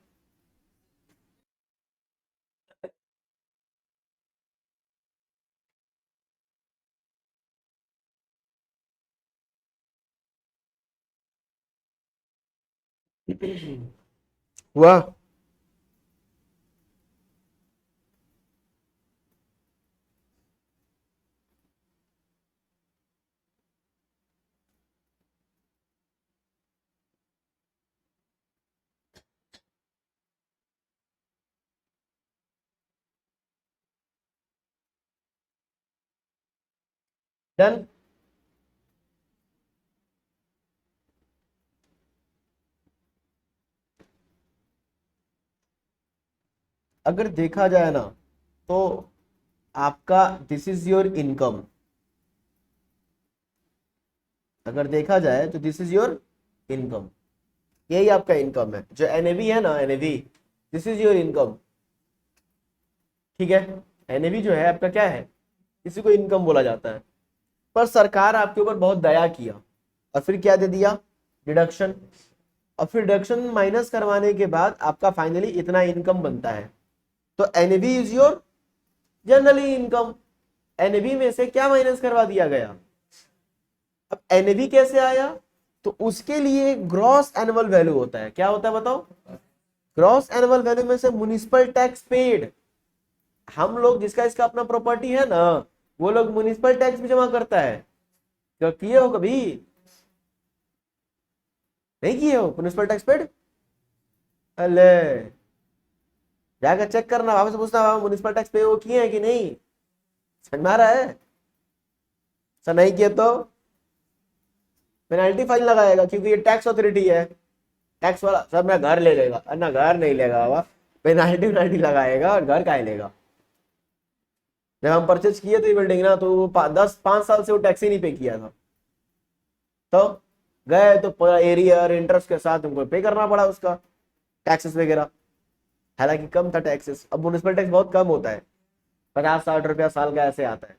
हुआ? डन। अगर देखा जाए ना, तो आपका दिस इज योर इनकम। अगर देखा जाए तो दिस इज योर इनकम, यही आपका इनकम है। जो एनएवी है ना, NAV, this is your income, ठीक है? एनएवी जो है आपका क्या है, इसी को इनकम बोला जाता है। पर सरकार आपके ऊपर बहुत दया किया और फिर क्या दे दिया? डिडक्शन। और फिर डिडक्शन माइनस करवाने के बाद आपका फाइनली इतना इनकम बनता है। तो NAV is your generally income. NAV में से क्या माइनस करवा दिया गया? अब एनएवी कैसे आया? तो उसके लिए ग्रॉस एनुअल वैल्यू होता है। क्या होता है बताओ? ग्रॉस एनुअल वैल्यू में से म्युनिसिपल टैक्स पेड। हम लोग जिसका इसका अपना प्रॉपर्टी है ना, वो लोग म्युनिसिपल टैक्स भी जमा करता है। क्या किए हो कभी? नहीं किए हो म्युनिसिपल टैक्स पेड? अले जाकर चेक करना, वापस पूछना म्युनिसिपल टैक्स पे वो किए हैं कि नहीं। समझ में आ रहा है? सर नहीं किए तो पेनल्टी फाइन लगाएगा, क्योंकि ये टैक्स अथॉरिटी है। टैक्स वाला सब मेरा घर ले लेगा, ना घर नहीं लेगा बाबा, पेनल्टी पेनल्टी लगाएगा। और घर का ही लेगा? जब हम परचेज किए थे बिल्डिंग ना, तो वो 5 साल से वो टैक्स ही नहीं पे किया था। तो गए तो पूरा एरिया और इंटरेस्ट के साथ हमको पे करना पड़ा उसका टैक्सेस वगैरह। हालांकि कम था टैक्सेस, अब म्युनिसिपल टैक्स बहुत कम होता है, 50-60 रुपया साल का ऐसे आता है।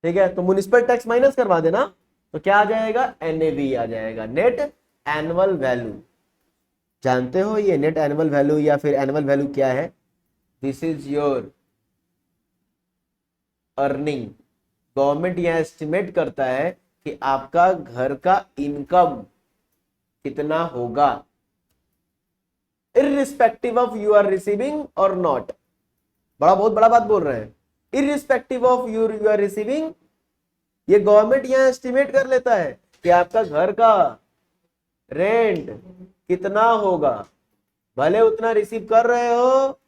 ठीक है, तो म्युनिसिपल टैक्स माइनस करवा देना, तो क्या आ जाएगा? एनएवी आ जाएगा, नेट एनुअल वैल्यू। जानते हो ये नेट एनुअल वैल्यू या फिर एनुअल वैल्यू क्या है? This is your earning. Government यह एस्टिमेट करता है कि आपका घर का इनकम कितना होगा। Irrespective of you are receiving और नॉट। बहुत बड़ा बात बोल रहे हैं, irrespective of you are receiving. ये गवर्नमेंट यहाँ एस्टिमेट कर लेता है कि आपका घर का रेंट कितना होगा, भले उतना रिसीव कर रहे हो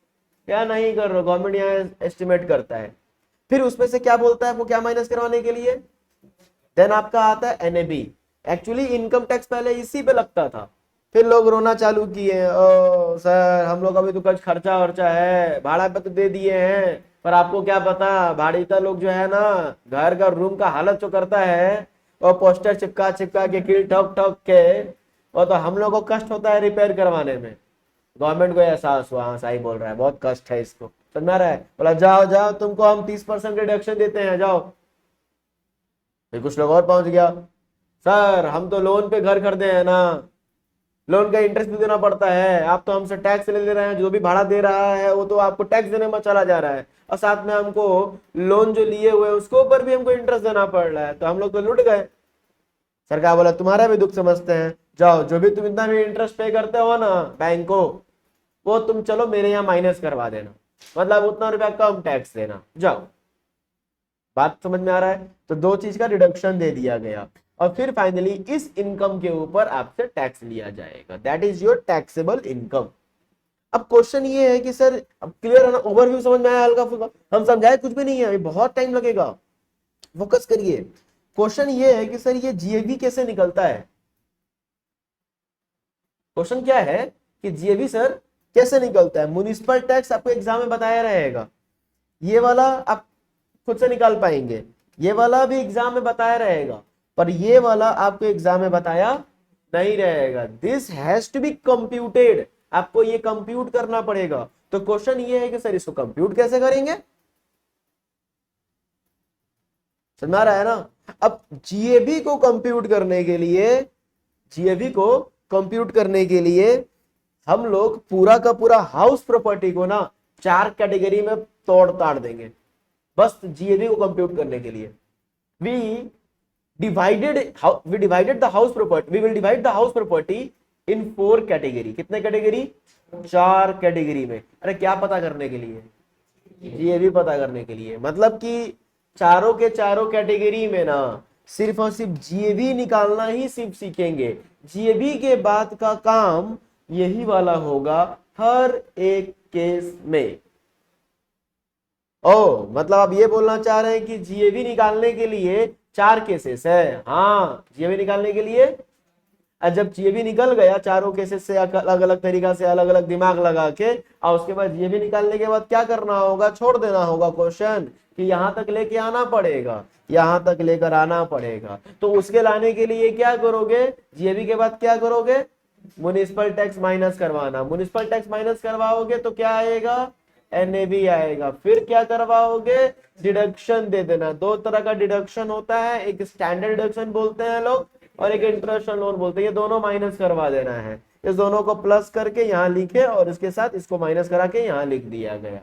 या नहीं कर रहे हो, गवर्नमेंट यहाँ एस्टिमेट करता है। फिर उसमें से क्या बोलता है आपको क्या माइनस करवाने के लिए, देन आपका आता है एनएबी। एक्चुअली इनकम टैक्स पहले इसी पे लगता था, फिर लोग रोना चालू किए, ओ सर हम लोग अभी तो कुछ खर्चा वर्चा है, भाड़ा पे तो दे दिए हैं, पर आपको क्या पता भाड़ीता लोग जो है ना घर का रूम का हालत जो करता है, और पोस्टर चिपका चिपका के कील ठोक ठोक के, वो तो हम लोग को कष्ट होता है रिपेयर करवाने में। गवर्नमेंट को एहसास हुआ, हाँ सही बोल रहा है, बहुत कष्ट है इसको, समझ रहा है, बोला जाओ जाओ तुमको हम 30% रिडक्शन देते हैं, जाओ। फिर कुछ लोग और पहुंच गया, सर हम तो लोन पे घर खरीदे हैं ना, लोन का इंटरेस्ट भी देना पड़ता है, आप तो हमसे टैक्स ले रहे हैं, जो भी भाड़ा दे रहा है वो तो आपको टैक्स देने में चला जा रहा है, और साथ में हमको लोन जो लिए हुए उसके ऊपर भी हमको इंटरेस्ट देना पड़ रहा है, तो हम लोग तो लुट गए। सरकार बोला तुम्हारा भी दुख समझते हैं, जाओ जो भी तुम इतना भी इंटरेस्ट पे करते हो ना बैंक को, वो तुम चलो मेरे यहाँ माइनस करवा देना, मतलब उतना रुपया कम टैक्स देना, जाओ। बात समझ में आ रहा है, तो दो चीज का रिडक्शन दे दिया गया, और फिर फाइनली इस इनकम के ऊपर आपसे टैक्स लिया जाएगा, that is your taxable income. अब क्वेश्चन ये है कि सर अब क्लियर है ना, ओवरव्यू समझ में आया हल्का फुल्का, हम समझाए कुछ भी नहीं है, अभी बहुत टाइम लगेगा, फोकस करिए। क्वेश्चन ये है कि सर ये जीएबी कैसे निकलता है, क्वेश्चन क्या है कि जीएबी सर कैसे निकलता है। म्युनिसिपल टैक्स आपको एग्जाम में बताया रहेगा, ये वाला आप खुद से निकाल पाएंगे, ये वाला भी एग्जाम में बताया रहेगा, पर ये वाला आपको एग्जाम में बताया नहीं रहेगा। This has to be computed, आपको ये कंप्यूट करना पड़ेगा। तो क्वेश्चन ये है कि सर इसको कंप्यूट कैसे करेंगे, समझ आ रहा है ना। अब जीएबी को कंप्यूट करने के लिए, जीएबी को कंप्यूट करने के लिए हम लोग पूरा का पूरा हाउस प्रॉपर्टी को ना 4 कैटेगरी में तोड़ ताड़ देंगे, बस जीएबी को कंप्यूट करने के लिए। we we divided the house property, we will divide the house property in 4 category. कितने कैटेगरी, 4 कैटेगरी में। अरे क्या पता करने के लिए, जीएबी पता करने के लिए, मतलब कि चारों के चारों कैटेगरी में ना सिर्फ और सिर्फ जीएबी निकालना ही सिर्फ सीखेंगे। जीएबी के बाद का काम यही वाला होगा हर एक केस में। ओ मतलब आप ये बोलना चाह रहे हैं कि जीएबी निकालने के लिए 4 केसेस है, हाँ जीएबी निकालने के लिए। और जब जीएबी निकल गया चारों केसेस से अलग अलग तरीका से अलग अलग दिमाग लगा के, और उसके बाद जीएबी निकालने के बाद क्या करना होगा, छोड़ देना होगा क्वेश्चन कि यहां तक लेके आना पड़ेगा, यहां तक लेकर आना पड़ेगा। तो उसके लाने के लिए क्या करोगे, जीएबी के बाद क्या करोगे, म्युनिसिपल टैक्स माइनस करवाना। म्युनिसिपल टैक्स माइनस करवाओगे तो क्या आएगा, एनएबी आएगा। फिर क्या करवाओगे, डिडक्शन दे देना। दो तरह का डिडक्शन होता है, एक स्टैंडर्ड डिडक्शन बोलते हैं लोग, और एक इंटरेस्ट लोन बोलते हैं, ये दोनों माइनस करवा देना है। इस दोनों को प्लस करके यहाँ लिखे और इसके साथ इसको माइनस करा के यहाँ लिख दिया गया।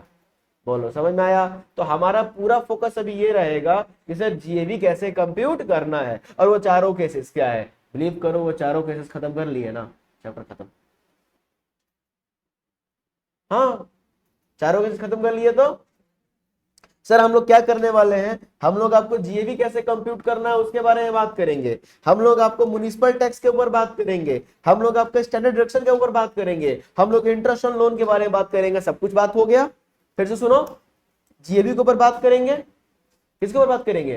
बोलो समझ में आया। तो हमारा पूरा फोकस अभी ये रहेगा कि सर जीएबी कैसे कंप्यूट करना है, और वो चारों केसेस क्या है। बिलीव करो वो चारों केसेस खत्म कर लिए ना, चैप्टर खत्म। हाँ चारों केसेस खत्म कर लिए तो सर हम लोग क्या करने वाले हैं, हम लोग आपको जीएबी कैसे कंप्यूट करना है उसके बारे में बात करेंगे, हम लोग आपको म्युनिसिपल टैक्स के ऊपर बात करेंगे, हम लोग आपके स्टैंडर्ड डिडक्शन के ऊपर बात करेंगे, हम लोग इंटरेस्ट ऑन लोन के बारे में बात करेंगे। सब कुछ बात हो गया। फिर से सुनो, जीएबी के ऊपर बात करेंगे, किसके ऊपर बात करेंगे,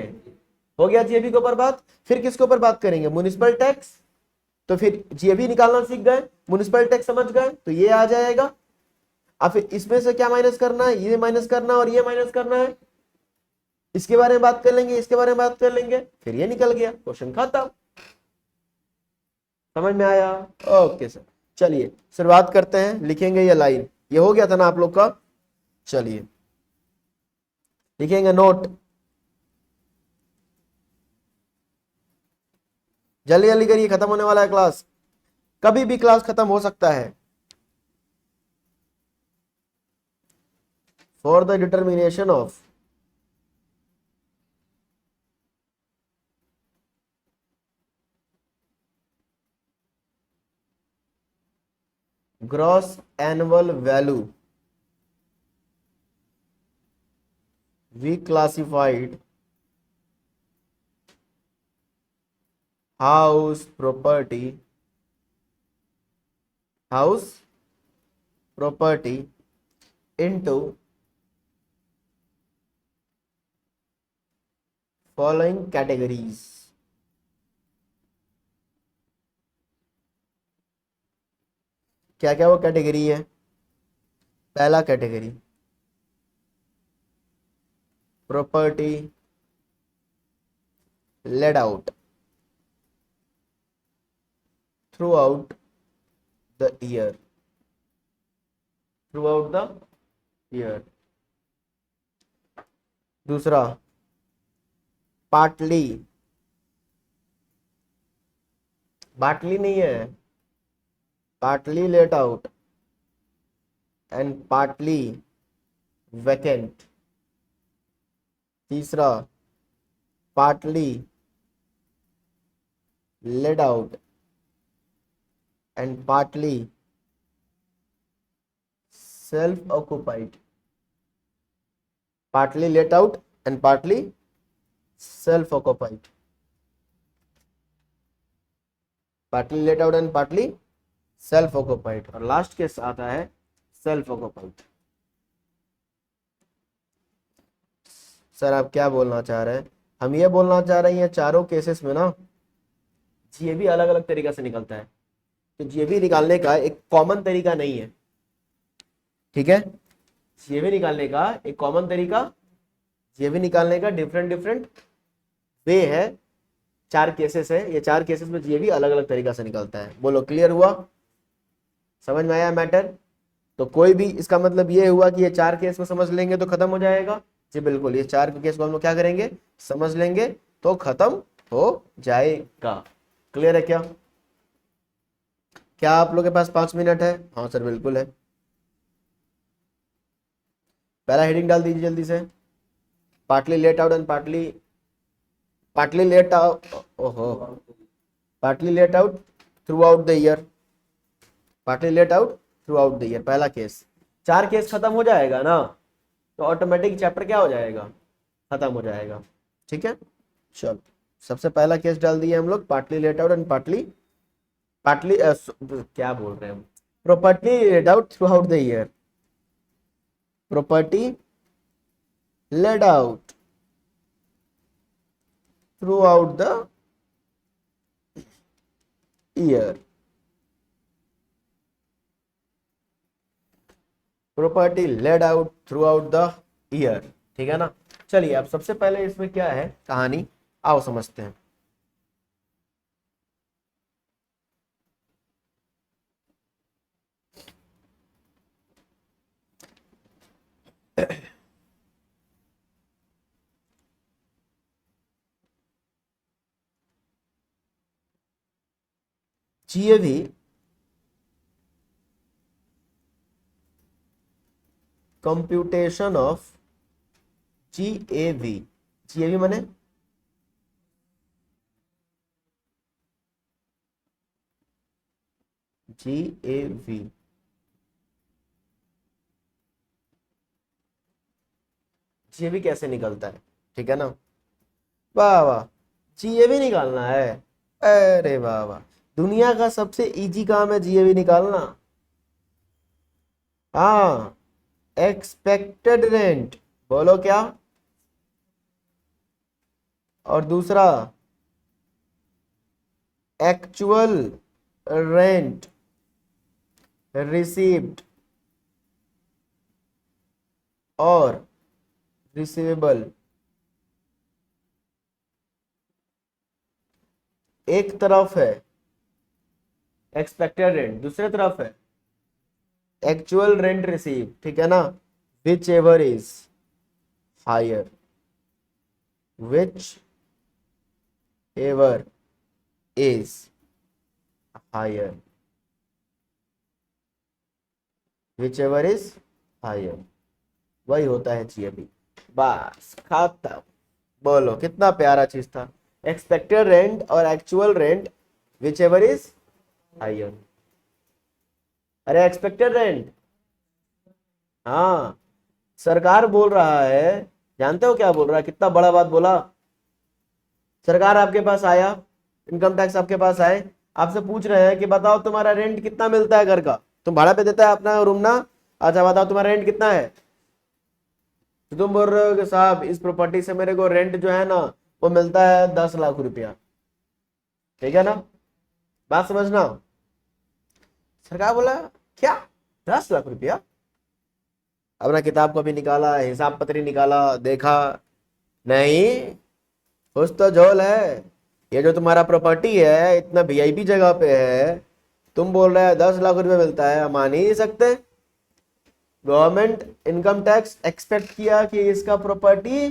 हो गया जीएबी के ऊपर बात। फिर किसके ऊपर बात करेंगे, म्युनिसिपल टैक्स। तो फिर जीएबी निकालना सीख गए, म्युनिसिपल टैक्स समझ गए, तो ये आ जाएगा। अब फिर इसमें से क्या माइनस करना है, ये माइनस करना और ये माइनस करना है, इसके बारे में बात कर लेंगे, इसके बारे में बात कर लेंगे, फिर ये निकल गया, क्वेश्चन खत्म। समझ में आया, ओके सर। चलिए शुरुआत करते हैं, लिखेंगे ये लाइन, ये हो गया था ना आप लोग का। चलिए लिखेंगे नोट, जल्दी जल्दी करिए, खत्म होने वाला है क्लास, कभी भी क्लास खत्म हो सकता है। For the determination of gross annual value we classified house property into following categories. क्या क्या वो कैटेगरी है? पहला category property laid out throughout the year दूसरा पार्टली बाटली नहीं है, partly let out and partly vacant. तीसरा partly let out and partly self occupied. Partly let out and partly self occupied. Partly let out and partly self occupied. और last case आता है self occupied. Sir आप क्या बोलना चाह रहे हैं? हम ये बोलना चाह रहे हैं चारों केसेस में ना जीएबी अलग अलग तरीका से निकलता है, तो जीएबी निकालने का एक कॉमन तरीका नहीं है, ठीक है? जीएबी निकालने का एक कॉमन तरीका, जीएबी निकालने का डिफरेंट वे है। 4 केसेस है, ये 4 केसेस में जीएबी अलग अलग तरीका से निकलता है। बोलो क्लियर हुआ? समझ में आया मैटर? तो कोई भी इसका मतलब ये हुआ कि ये 4 केस को समझ लेंगे तो खत्म हो जाएगा? जी बिल्कुल, ये 4 केस को हम लोग क्या करेंगे? समझ लेंगे तो खत्म हो जाएगा। क्लियर है क्या? क्या आप लोग के पास 5 मिनट है? हाँ सर बिल्कुल है। पहला हेडिंग डाल दीजिए जल्दी से। Partly let out and partly let out, ओहो, partly let out throughout the year, partly let out throughout the year. पहला केस, 4 केस खत्म हो जाएगा ना, तो ऑटोमेटिक चैप्टर क्या हो जाएगा? खत्म हो जाएगा। ठीक है, चलो सबसे पहला केस डाल दिए हम लोग, partly let out and partly क्या बोल रहे हैं हम, property late out throughout the year. Property late out throughout the year, property laid out throughout the year. ठीक है ना? चलिए अब सबसे पहले इसमें क्या है कहानी, आओ समझते हैं। GAV computation of GAV, GAV माने जीएवी, जीएवी कैसे निकलता है? ठीक है ना? वाह वाह, जीएवी निकालना है, अरे वाह वाह, दुनिया का सबसे इजी काम है जीएवी निकालना। हाँ, एक्सपेक्टेड रेंट, बोलो क्या? और दूसरा एक्चुअल रेंट रिसीव्ड और रिसीवेबल। एक तरफ है एक्सपेक्टेड रेंट, दूसरे तरफ है एक्चुअल रेंट रिसीव, ठीक है ना? Whichever is higher, whichever is higher, whichever is higher, वही होता है जीएबी। बस खत्म। बोलो कितना प्यारा चीज था, एक्सपेक्टेड रेंट और actual rent, whichever is higher. अरे एक्सपेक्टेड रेंट। हाँ, सरकार बोल रहा है, जानते हो क्या बोल रहा है, कितना बड़ा बात बोला। सरकार आपके पास आया, इनकम टैक्स आपके पास आए, आपसे पूछ रहे हैं कि बताओ तुम्हारा रेंट कितना मिलता है घर का, तुम भाड़ा पे देता है अपना रूम ना। अच्छा बताओ तुम्हारा रेंट कितना है। तो तुम बोल रहे हो कि साहब इस प्रॉपर्टी से मेरे को रेंट जो है ना वो मिलता है 10 लाख रुपया। ठीक है ना, बात समझना। सरकार बोला क्या, 10 लाख रुपया। अपना किताब को भी निकाला, हिसाब पत्री निकाला, देखा, नहीं, कुछ तो झोल है। ये जो तुम्हारा प्रॉपर्टी है इतना वीआईपी जगह पे है, तुम बोल रहे हैं 10 लाख रुपए मिलता है, हम मान ही नहीं सकते। गवर्नमेंट इनकम टैक्स एक्सपेक्ट किया कि इसका प्रॉपर्टी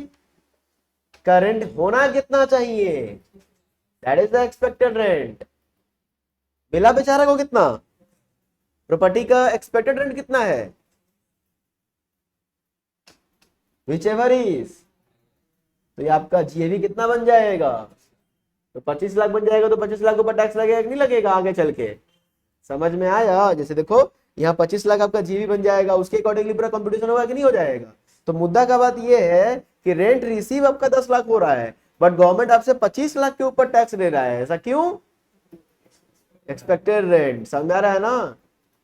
का रेंट होना कितना चाहिए, that is the expected rent. मिला बेचारा को कितना, प्रॉपर्टी का एक्सपेक्टेड रेंट कितना है, विच एवर इज। तो ये आपका जीएवी कितना बन जाएगा, तो 25 लाख बन जाएगा। तो 25 लाख के ऊपर टैक्स लगेगा कि नहीं लगेगा आगे चल के, समझ में आया। जैसे देखो यहाँ 25 लाख आपका जीवी बन जाएगा, उसके अकॉर्डिंगली पूरा कंपटीशन होगा कि नहीं हो जाएगा। तो मुद्दा का बात यह है कि रेंट रिसीव आपका 10 लाख हो रहा है, बट गवर्नमेंट आपसे 25 लाख के ऊपर टैक्स ले रहा है, ऐसा क्यों, एक्सपेक्टेड रेंट, समझ आ रहा है ना।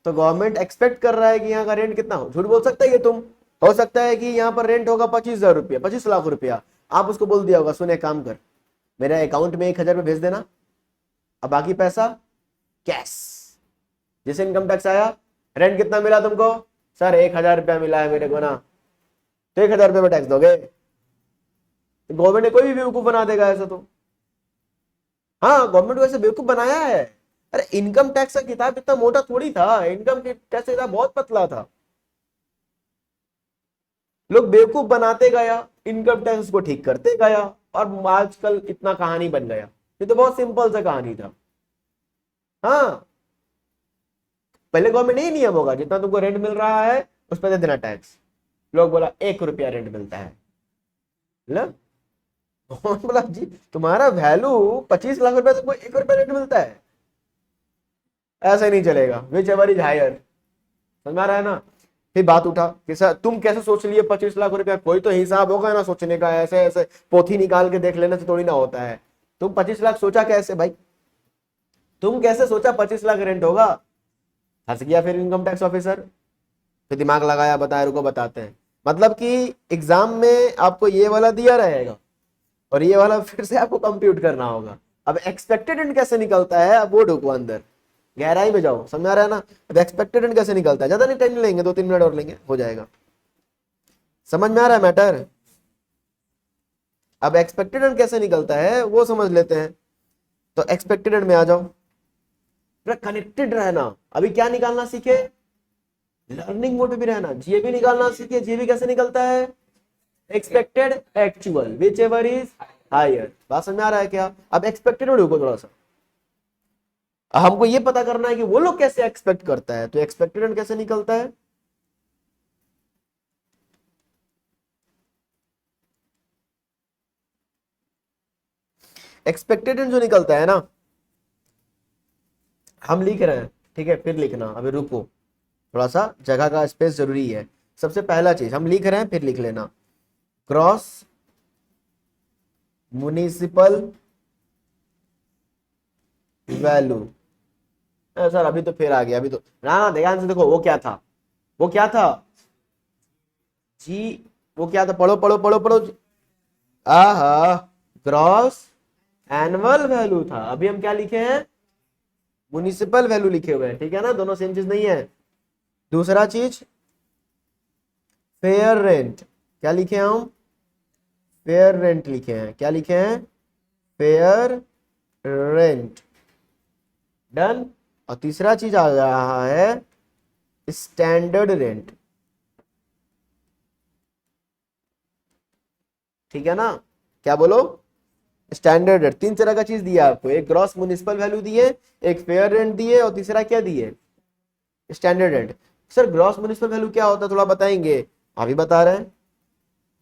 तो गवर्नमेंट एक्सपेक्ट कर रहा है कि यहाँ का रेंट कितना हो, झूठ बोल सकता है ये तुम, हो सकता है कि यहाँ पर रेंट होगा 25,000 रुपया, 25 लाख रुपया, आप उसको बोल दिया होगा सुन एक काम कर, मेरे अकाउंट में 1,000 रुपये भेज देना, अब बाकी पैसा कैश। जैसे इनकम टैक्स आया, रेंट कितना मिला तुमको, सर 1,000 रुपया मिला है मेरे को ना, तो 1,000 रुपये में टैक्स दोगे। गवर्नमेंट ने कोई भी बेवकूफ बना देगा ऐसा तो, हाँ गवर्नमेंट को ऐसे बेवकूफ बनाया है। अरे इनकम टैक्स का किताब इतना मोटा थोड़ी था, इनकम टैक्स का किताब बहुत पतला था, लोग बेवकूफ बनाते गया, इनकम टैक्स को ठीक करते गया, और आजकल इतना कहानी बन गया। ये तो बहुत सिंपल सा कहानी था। हाँ, पहले गवर्नमेंट यही नियम होगा, जितना तुमको रेंट मिल रहा है उस पर दे देना टैक्स। लोग बोला 1 रुपया रेंट मिलता है, लो बोला जी तुम्हारा वैल्यू 25 लाख रुपया, तुमको 1 रुपया रेंट मिलता है, ऐसे नहीं चलेगा, विच एवर इज हायर, समझ में आ रहा है ना। फिर बात उठा कि सर तुम कैसे सोच लिए 25 लाख रुपया, कोई तो हिसाब होगा ना सोचने का, ऐसे ऐसे पोथी निकाल के देख लेने से थोड़ी ना होता है। तुम 25 लाख सोचा कैसे भाई, तुम कैसे सोचा 25 लाख रेंट होगा, फंस गया फिर इनकम टैक्स ऑफिसर। फिर दिमाग लगाया, बताया, रुको बताते हैं। मतलब कि एग्जाम में आपको ये वाला दिया रहेगा और ये वाला फिर से आपको कंप्यूट करना होगा। अब एक्सपेक्टेड एंड कैसे निकलता है, अब वो ढुको अंदर, गहराई में जाओ, समझ आ रहा है ना। अब एक्सपेक्टेड एंड कैसे निकलता है, ज्यादा नहीं टाइम लेंगे, 2-3 मिनट और लेंगे, हो जाएगा, समझ में आ रहा है मैटर। अब एक्सपेक्टेड एंड कैसे निकलता है वो समझ लेते हैं। तो एक्सपेक्टेड एंड में आ जाओ, कनेक्टेड रहना। अभी क्या निकालना सीखे, लर्निंग मोड पे भी रहना, जीएबी निकालना सीखे। जीएबी कैसे निकलता है, expected actual whichever is higher. बात समझ में आ रहा है क्या। अब एक्सपेक्टेड में रुको थोड़ा सा, हमको ये पता करना है कि वो लोग कैसे एक्सपेक्ट करता है। तो एक्सपेक्टेड कैसे निकलता है, एक्सपेक्टेड जो निकलता है ना, हम लिख रहे हैं, ठीक है, फिर लिखना, अभी रुको, थोड़ा सा जगह का स्पेस जरूरी है। सबसे पहला चीज हम लिख रहे हैं, फिर लिख लेना, क्रॉस म्युनिसिपल वैल्यू। सर अभी तो फिर आ गया, अभी तो ना ना, ध्यान से देखो, वो क्या था, वो क्या था जी, वो क्या था, पढ़ो पढ़ो पढ़ो पढ़ो। आहा, ग्रॉस एनुअल वैल्यू था। अभी हम क्या लिखे हैं, म्युनिसिपल वैल्यू लिखे हुए हैं, ठीक है ना, दोनों सेम चीज नहीं है। दूसरा चीज फेयर रेंट, क्या लिखे हम, फेयर रेंट लिखे हैं, क्या लिखे हैं, फेयर रेंट, डन। और तीसरा चीज आ रहा है स्टैंडर्ड रेंट, ठीक है ना, क्या बोलो, स्टैंडर्ड रेट। 3 तरह का चीज दिया आपको, एक ग्रॉस म्युनिसिपल वैल्यू दिए, एक फेयर रेंट दिए, और तीसरा क्या दिए, standard rate. Sir gross municipal value क्या होता है, थोड़ा बताएंगे, अभी बता रहे हैं।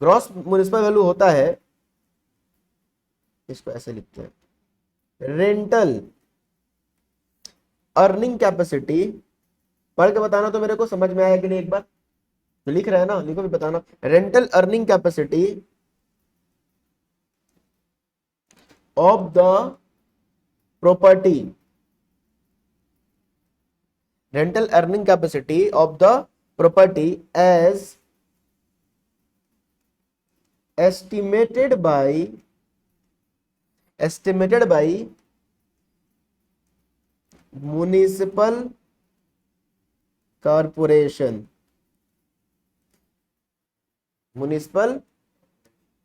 ग्रॉस म्युनिसिपल वैल्यू होता है, इसको ऐसे लिखते हैं, रेंटल अर्निंग कैपेसिटी पढ़ के बताना तो मेरे को समझ में आया कि नहीं, एक बार तो लिख रहा है ना, लिखो भी बताना। Rental earning capacity of the property, rental earning capacity of the property as estimated by municipal corporation, municipal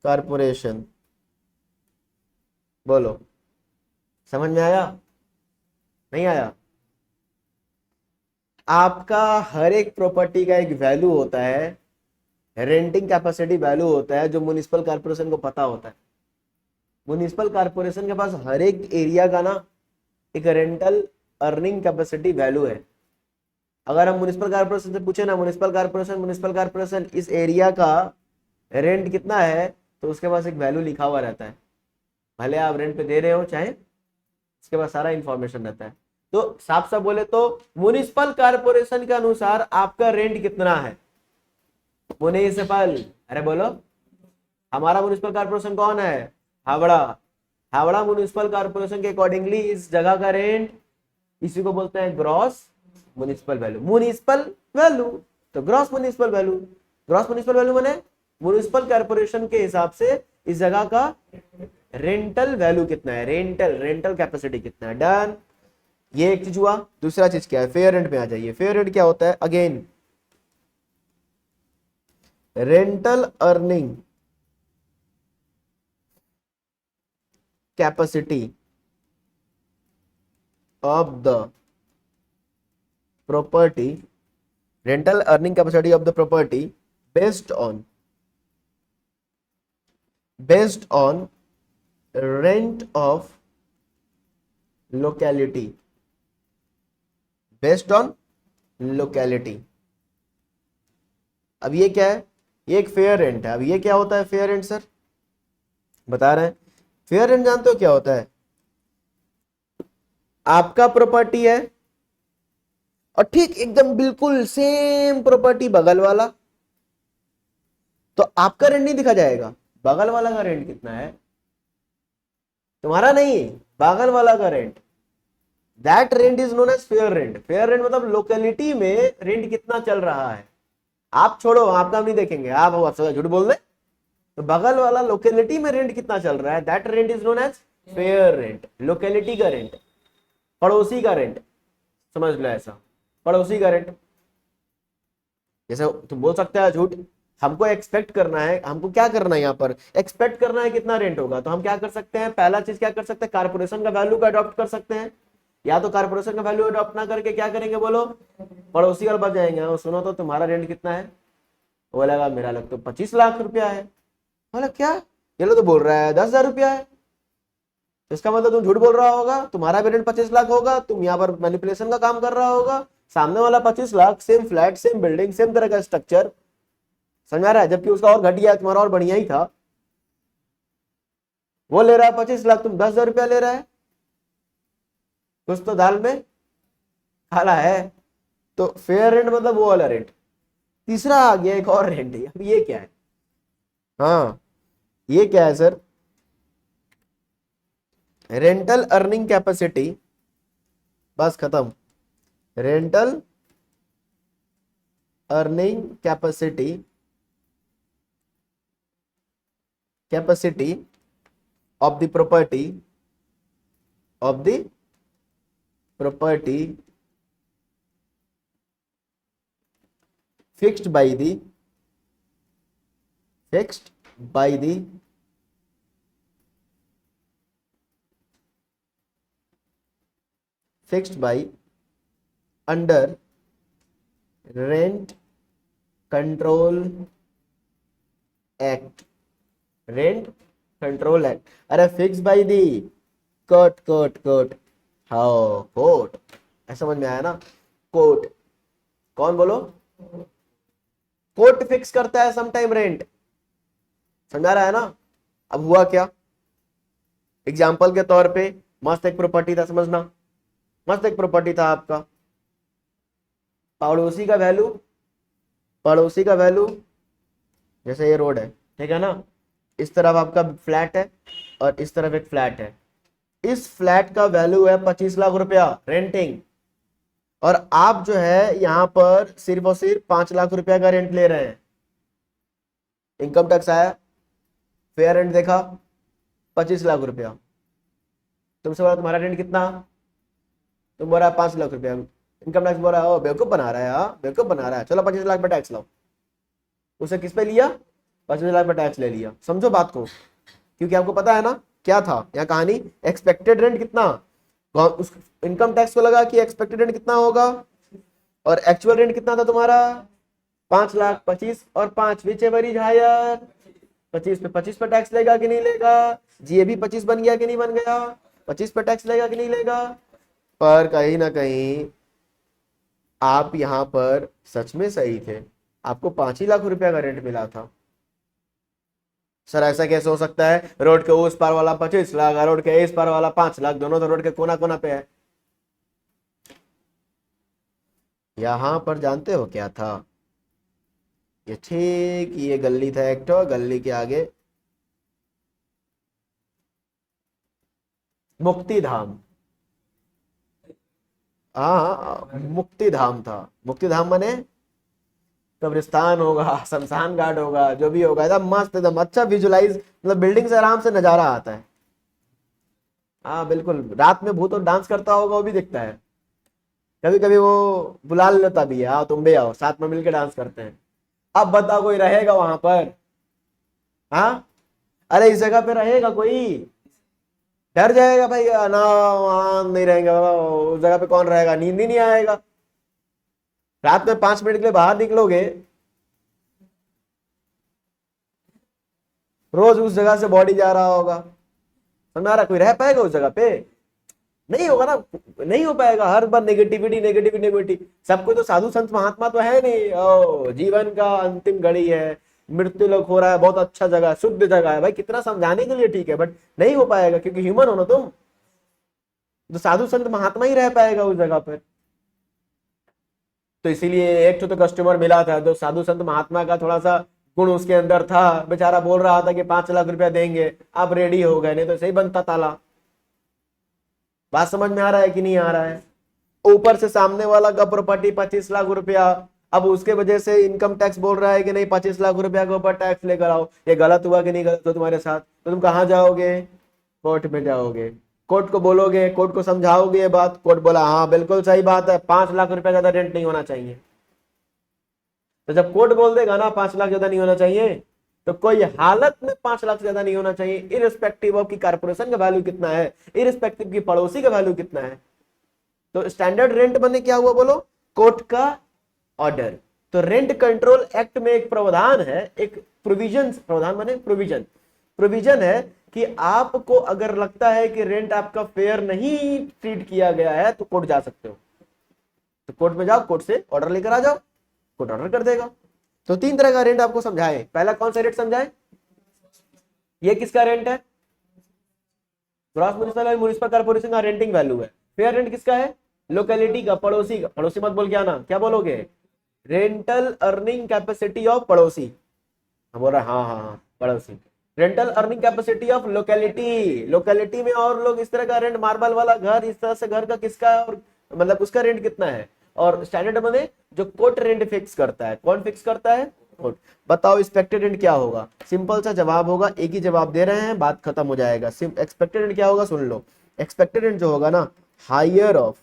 corporation। बोलो समझ में आया नहीं आया? आपका हर एक प्रॉपर्टी का एक वैल्यू होता है, रेंटिंग कैपेसिटी वैल्यू होता है, जो म्युनिसिपल कॉर्पोरेशन को पता होता है। म्युनिसिपल कॉर्पोरेशन के पास हर एक एरिया का ना एक रेंटल अर्निंग कैपेसिटी वैल्यू है। अगर हम म्युनिसिपल कॉर्पोरेशन से पूछे ना, म्युनिसिपल कॉर्पोरेशन इस एरिया का रेंट कितना है, तो उसके पास एक वैल्यू लिखा हुआ रहता है, भले आप रेंट पे दे रहे हो चाहे, उसके पास सारा इंफॉर्मेशन रहता है। तो साफ साफ बोले तो म्युनिसिपल कॉर्पोरेशन के अनुसार आपका रेंट कितना है। म्युनिसिपल, अरे बोलो, हमारा म्युनिसिपल कॉर्पोरेशन कौन है? हावड़ा। हावड़ा म्युनिसिपल कॉर्पोरेशन के अकॉर्डिंगली इस जगह का रेंट, इसी को बोलते हैं gross municipal value. Municipal value तो gross municipal value, gross municipal value माने म्युनिसिपल कॉर्पोरेशन के हिसाब से इस जगह का रेंटल वैल्यू कितना है, रेंटल कैपेसिटी कितना है। डन, ये एक चीज हुआ। दूसरा चीज क्या है? फेयर रेंट में आ जाइए। फेयर रेंट क्या होता है? Again rental earning capacity of the property, rental earning capacity of the property based on rent of locality, based on locality. अब ये क्या है? ये एक फेयर रेंट है। अब ये क्या होता है फेयर रेंट? सर बता रहे हैं, फेयर रेंट जानते हो क्या होता है? आपका प्रॉपर्टी है और ठीक एकदम बिल्कुल सेम प्रॉपर्टी बगल वाला, तो आपका रेंट नहीं दिखा जाएगा, बगल वाला का रेंट कितना है, तुम्हारा नहीं, बगल वाला का rent. That rent is known as fair rent. Fair rent मतलब लोकेलिटी में रेंट कितना चल रहा है। आप छोड़ो, आपका हम नहीं देखेंगे, आप झूठ बोल दे, तो बगल वाला लोकेलिटी में रेंट कितना चल रहा है, that rent is known as fair rent. Locality का रेंट, पड़ोसी का रेंट, समझ लो ऐसा, पड़ोसी का रेंट। जैसे तुम बोल सकते हैं झूठ, हमको एक्सपेक्ट करना है, हमको क्या करना है, यहाँ पर एक्सपेक्ट करना है कितना रेंट होगा, तो हम क्या कर सकते हैं? पहला चीज क्या कर सकते हैं? कारपोरेशन का वैल्यू का अडॉप्ट कर सकते हैं, या तो कारपोरेशन का वैल्यू अडॉप्ट ना करके क्या करेंगे बोलो, पड़ोसी वाला बच जाएंगे। सुनो तो तुम्हारा रेंट कितना है? वो लगा मेरा लग तो 25 लाख रुपया है। बोला क्या, ये लोग तो बोल रहा है 10,000 रुपया है, तो इसका मतलब तुम झूठ बोल रहा होगा, तुम्हारा भी रेंट 25 लाख होगा, तुम यहाँ पर मैनिपुलेशन का काम कर रहा होगा। सामने वाला 25 lakh, same flat, same building, same तरह का स्ट्रक्चर, समझ आ रहा है, जबकि उसका और घटिया है, तुम्हारा और बढ़िया ही था। वो ले रहा है 25 लाख, तुम 10,000 रुपया ले रहा है, कुछ तो दाल में काला है। तो फेयर रेंट मतलब वो वाला रेंट। तीसरा आ गया एक और रेंट, अब ये क्या है? हाँ, ये क्या है सर? रेंटल अर्निंग कैपेसिटी, बस खत्म। Rental earning capacity of the property fixed by the under rent control act, अरे फिक्स बाय दी कोर्ट, हाँ कोर्ट, ऐसा समझ में आया ना? कोर्ट, कौन बोलो? कोर्ट फिक्स करता है सम टाइम रेंट, समझा रहा है ना? अब हुआ क्या, एग्जाम्पल के तौर पे मस्त एक प्रॉपर्टी था, समझना, मस्त एक प्रॉपर्टी था आपका, पड़ोसी का वैल्यू, पड़ोसी का वैल्यू, जैसे ये रोड है, ठीक है ना, इस तरफ आपका फ्लैट है और इस तरफ एक फ्लैट है, इस फ्लैट का वैल्यू है 25 लाख रुपया रेंटिंग, और आप जो है यहां पर सिर्फ और सिर्फ 5 लाख रुपया का रेंट ले रहे हैं। इनकम टैक्स आया, फेयर रेंट देखा, 25 लाख रुपया, तुमसे बोला तुम्हारा रेंट कितना, तुम बोल रहा है 5 लाख रुपया, इनकम टैक्स बोल रहा है ओ बेवकूफ बना रहा है, हाँ बेवकूफ बना रहा है, चलो 25 लाख पे टैक्स लाओ। उसे किस पे लिया, 25 लाख पे टैक्स ले लिया। समझो बात को, क्योंकि आपको पता है ना क्या था यहाँ कहानी, एक्सपेक्टेड रेंट कितना, उस इनकम टैक्स को लगा कि एक्सपेक्टेड रेंट कितना होगा, और एक्चुअल रेंट कितना था तुम्हारा 5 लाख, 25 और 5 विच एवर इज हायर, 25 पे टैक्स लेगा कि नहीं लेगा, जीए भी 25 बन गया कि नहीं बन गया, 25 पे टैक्स लेगा कि नहीं लेगा। पर कहीं ना कहीं आप यहां पर सच में सही थे, आपको 5 ही लाख रुपया का रेंट मिला था। सर ऐसा कैसे हो सकता है, रोड के उस पार वाला 25 लाख, रोड के इस पार वाला 5 लाख, दोनों तो रोड के कोना कोना पे है। यहां पर जानते हो क्या था, ये ठीक ये गली था एक तो, गली के आगे मुक्ति धाम, हाँ मुक्ति धाम था, मुक्ति धाम माने कब्रिस्तान होगा, शमशान घाट होगा, जो भी होगा, एकदम मस्त, एकदम अच्छा विजुलाइज, मतलब बिल्डिंग से आराम से नजारा आता है। हाँ बिल्कुल, रात में भूत और डांस करता होगा वो भी दिखता है, कभी कभी वो बुला लेता भी है, आओ तुम भी आओ साथ में मिलकर डांस करते हैं। अब बताओ कोई रहेगा वहां पर, हाँ अरे इस जगह पे रहेगा कोई, डर जाएगा भाई ना, वहां नहीं रहेंगे बाबा, उस जगह पे कौन रहेगा, नींद ही नहीं आएगा। रात में 5 मिनट के लिए बाहर निकलोगे, रोज उस जगह से बॉडी जा रहा होगा, समझ आ रहा, कोई रह पाएगा उस जगह पे, नहीं होगा ना, नहीं हो पाएगा, हर बार नेगेटिविटी नेगेटिविटी नेगेटिविटी। सबको तो साधु संत महात्मा तो है नहीं, ओ जीवन का अंतिम घड़ी है, मृत्यु लोग हो रहा है, बहुत अच्छा जगह है, शुद्ध जगह है, भाई कितना समझाने के लिए ठीक है, बट नहीं हो पाएगा क्योंकि ह्यूमन हो ना तुम, तो साधु संत महात्मा ही रह पाएगा उस जगह पर। तो इसीलिए एक तो कस्टमर मिला था जो साधु संत महात्मा का थोड़ा सा गुण उसके अंदर था, बेचारा बोल रहा था कि 5 लाख रुपया देंगे, आप रेडी हो गए, नहीं तो सही बनता ताला। बात समझ में आ रहा है कि नहीं आ रहा है। ऊपर से सामने वाला का प्रॉपर्टी 25 लाख रुपया, अब उसके वजह से इनकम टैक्स बोल रहा है कि नहीं 25 लाख रुपया के ऊपर टैक्स लेकर आओ, ये गलत हुआ कि नहीं गलत हुआ तुम्हारे साथ, तो तुम कहाँ जाओगे, कोर्ट में जाओगे, कोर्ट को बोलोगे, कोर्ट को समझाओगे ये बात, कोर्ट बोला हाँ बिल्कुल सही बात है, 5 लाख रुपया ज्यादा रेंट नहीं होना चाहिए। तो जब कोर्ट बोल देगा ना 5 लाख ज्यादा नहीं होना चाहिए, तो कोई हालत में 5 लाख से ज्यादा नहीं होना चाहिए, इरिस्पेक्टिव ऑफ की कारपोरेशन का वैल्यू कितना है, इरिस्पेक्टिव की पड़ोसी का वैल्यू कितना है। तो स्टैंडर्ड रेंट बने क्या हुआ बोलो, कोर्ट का ऑर्डर। तो रेंट कंट्रोल एक्ट में एक प्रावधान है, एक प्रोविजन, प्रावधान माने प्रोविजन, प्रोविजन है कि आपको अगर लगता है कि रेंट आपका फेयर नहीं ट्रीट किया गया है तो कोर्ट जा सकते हो, तो कोर्ट में जाओ, कोर्ट से ऑर्डर लेकर आ जाओ, कोर्ट ऑर्डर कर देगा। तो 3 तरह का रेंट आपको समझाए, पहला कौन सा रेंट समझाए, ये किसका रेंट है, ग्रॉस म्युनिसिपल म्युनिसिपल कॉर्पोरेशन का रेंटिंग वैल्यू है। फेयर रेंट किसका है, लोकेलिटी का, पड़ोसी का, पड़ोसी मत बोल के आना, क्या बोलोगे, रेंटल अर्निंग कैपेसिटी ऑफ पड़ोसी, हम बोल रहे हाँ हाँ हाँ पड़ोसी, rental earning capacity of locality, locality में और लोग इस तरह का रेंट, मार्बल वाला घर, इस तरह से घर का किसका है, और मतलब उसका रेंट कितना है। और स्टैंडर्ड बने जो कोर्ट रेंट फिक्स करता है, कौन फिक्स करता है, कोर्ट। बताओ एक्सपेक्टेड रेंट क्या होगा, सिंपल सा जवाब होगा, एक ही जवाब दे रहे हैं, बात खत्म हो जाएगा। एक्सपेक्टेड रेंट क्या होगा सुन लो, एक्सपेक्टेड रेंट जो होगा ना, हायर ऑफ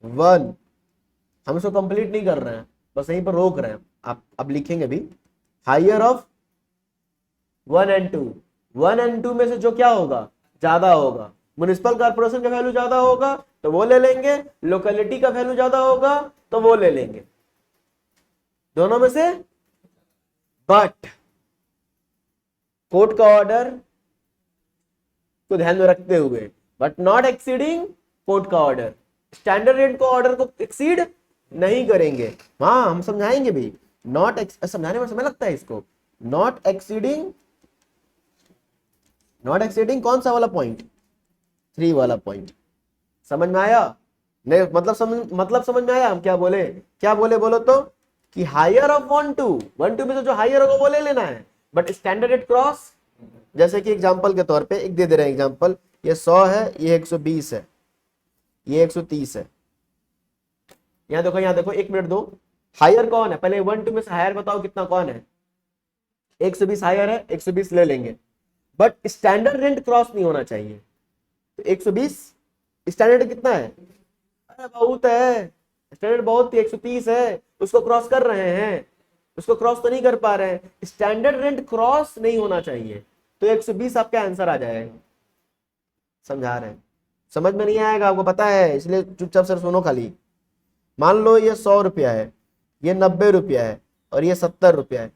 1, हम इसको कंप्लीट नहीं कर रहे हैं, बस यहीं पर रोक रहे हैं, आप अब लिखेंगे भी, हायर ऑफ 1 एंड 2, 1 एंड 2 में से जो क्या होगा, ज्यादा होगा, म्युनिसिपल कॉर्पोरेशन का वैल्यू ज्यादा होगा तो वो ले लेंगे, लोकेलिटी का वैल्यू ज्यादा होगा तो वो ले लेंगे, दोनों में से। बट कोर्ट का ऑर्डर को ध्यान में रखते हुए, बट नॉट एक्सीडिंग कोर्ट का ऑर्डर, स्टैंडर्ड रेट को ऑर्डर को एक्सीड नहीं करेंगे। हाँ हम समझाएंगे भी, नॉट समझाने में समय लगता है इसको, नॉट एक्सीडिंग, नॉट एक्सीडिंग कौन सा वाला पॉइंट, 3 वाला पॉइंट, समझ में आया। नहीं मतलब समझ में आया हम क्या बोले बोलो तो, कि हायर ऑफ 1 2 में से जो हायर होगा वो ले लेना है, बट स्टैंडर्ड रेट क्रॉस, जैसे कि एग्जांपल के तौर पे एक दे रहे हैं एग्जांपल, ये 100 है, ये 120 है, ये 130 है। यहाँ देखो 1 मिनट दो, हायर कौन है पहले 1 2 में से हायर बताओ कितना कौन है, 120 हायर है, 120 ले लेंगे, बट स्टैंडर्ड रेंट क्रॉस नहीं होना चाहिए। तो 120 स्टैंडर्ड कितना है, अरे बहुत है, स्टैंडर्ड बहुत 130 है, उसको क्रॉस कर रहे हैं, उसको क्रॉस तो नहीं कर पा रहे हैं, स्टैंडर्ड रेंट क्रॉस नहीं होना चाहिए, तो 120 आपका आंसर आ जाएगा। समझा रहे हैं, समझ में नहीं आएगा आपको पता है, इसलिए चुपचाप सर सुनो खाली। मान लो ये 100 रुपया है, ये 90 रुपया है, और ये 70 रुपया है,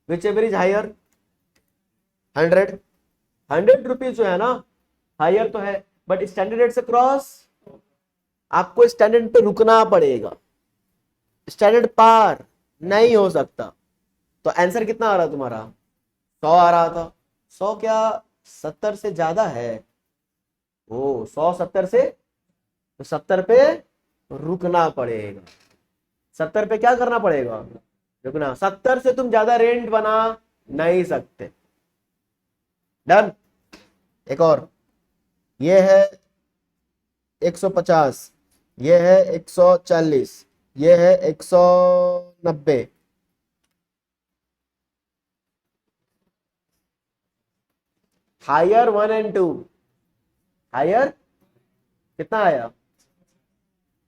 whichever is higher, 100 rupees जो है ना हायर तो है, बट स्टैंडर्ड रेट से क्रॉस, आपको स्टैंडर्ड पे रुकना पड़ेगा, स्टैंडर्ड पार नहीं हो सकता। तो आंसर कितना आ रहा तुम्हारा, 100 आ रहा था, 100 क्या 70 से ज्यादा है, ओ 100 70 से, तो 70 पे रुकना पड़ेगा, 70 पे क्या करना पड़ेगा, रुकना, 70 से तुम ज्यादा रेंट बना नहीं सकते। डन। एक और, ये है 150, ये है 140, ये है 190, हायर 1 एंड 2, हायर कितना आया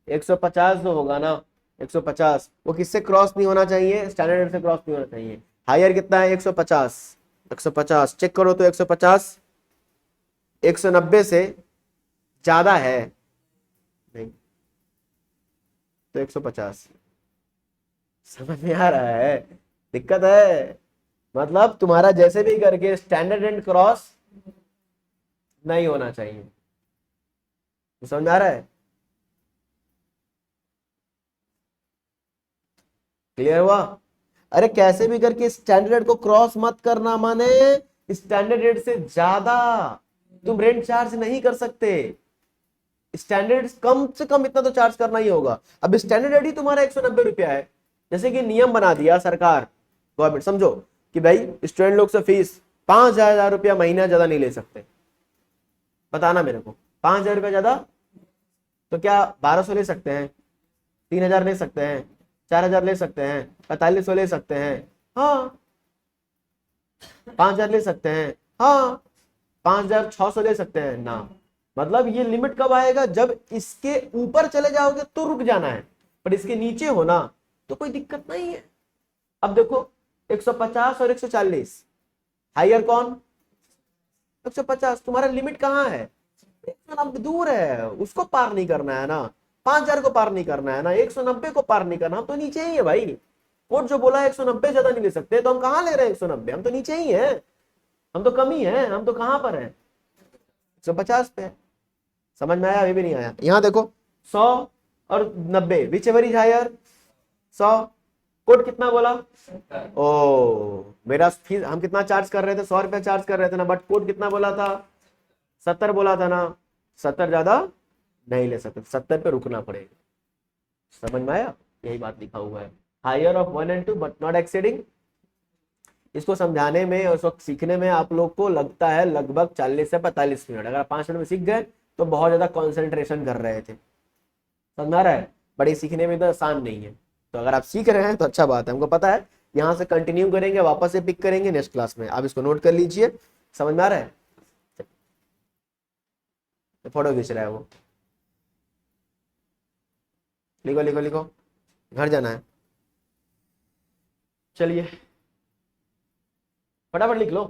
150 जो होगा ना, 150 वो किससे क्रॉस नहीं होना चाहिए, स्टैंडर्ड से क्रॉस नहीं होना चाहिए। हायर कितना है 150, 150 चेक करो तो 150 190 से ज्यादा है नहीं, तो 150। समझ में आ रहा है, दिक्कत है, मतलब तुम्हारा जैसे भी करके स्टैंडर्ड एंड क्रॉस नहीं होना चाहिए, समझ में आ रहा है, क्लियर हुआ। अरे कैसे भी करके स्टैंडर्ड रेट को क्रॉस मत करना, माने स्टैंडर्ड रेट से ज्यादा तुम रेंट चार्ज नहीं कर सकते, स्टैंडर्ड कम से कम इतना तो चार्ज करना ही होगा। अब स्टैंडर्ड रेट ही तुम्हारा 190 रुपया है, जैसे कि नियम बना दिया सरकार, गवर्नमेंट, समझो कि भाई स्टूडेंट लोग से फीस 5,000 रुपया महीना ज्यादा नहीं ले सकते, बताना मेरे को, 5,000 रुपया ज्यादा, तो क्या 1200 ले सकते हैं, 3,000 ले सकते हैं, 4,000 ले सकते हैं, 4500 ले सकते हैं, हाँ 5,000 ले सकते हैं, हाँ 5,600 ले सकते हैं ना। मतलब ये लिमिट कब आएगा, जब इसके ऊपर चले जाओगे तो रुक जाना है, पर इसके नीचे हो ना तो कोई दिक्कत नहीं है। अब देखो 150 और 140, हायर कौन, 150, तुम्हारा लिमिट कहाँ है, 190 दूर है, उसको पार नहीं करना है ना, 5,000 को पार नहीं करना है ना, 190 को पार नहीं करना, हम तो नीचे ही है भाई, कोर्ट जो बोला 190 ज्यादा नहीं ले सकते, तो हम कहाँ ले रहे हैं 190, हम तो नीचे ही है, हम तो कम ही है, हम तो कहाँ पर है 150 पे है। समझ में आया, अभी भी नहीं आया, यहाँ देखो 100 और 90 whichever is higher, 100, court कितना बोला, ओ मेरा फीस हम कितना चार्ज कर रहे थे, 100 रुपया चार्ज कर रहे थे ना, बट कोर्ट कितना बोला था, 70 बोला था ना, 70 ज्यादा नहीं ले सकते, 70 पे रुकना पड़ेगा। समझ में आया, यही बात लिखा हुआ है, higher of 1 and 2 but not exceeding. इसको समझाने में और इसको सीखने में आप लोग को लगता है लगभग 40 से 45 मिनट, अगर आप 5 मिनट में सीख गए तो बहुत ज्यादा कॉन्सेंट्रेशन कर रहे थे, समझ आ रहा है, बड़ी सीखने में तो आसान नहीं है, तो अगर आप सीख रहे हैं तो अच्छा बात है, हमको पता है, यहाँ से कंटिन्यू करेंगे, वापस से पिक करेंगे नेक्स्ट क्लास में, आप इसको नोट कर लीजिए। समझ में आ रहा है, फोटो खींच रहा है वो, लिखो लिखो लिखो, घर जाना है, चलिए फटाफट लिख लो।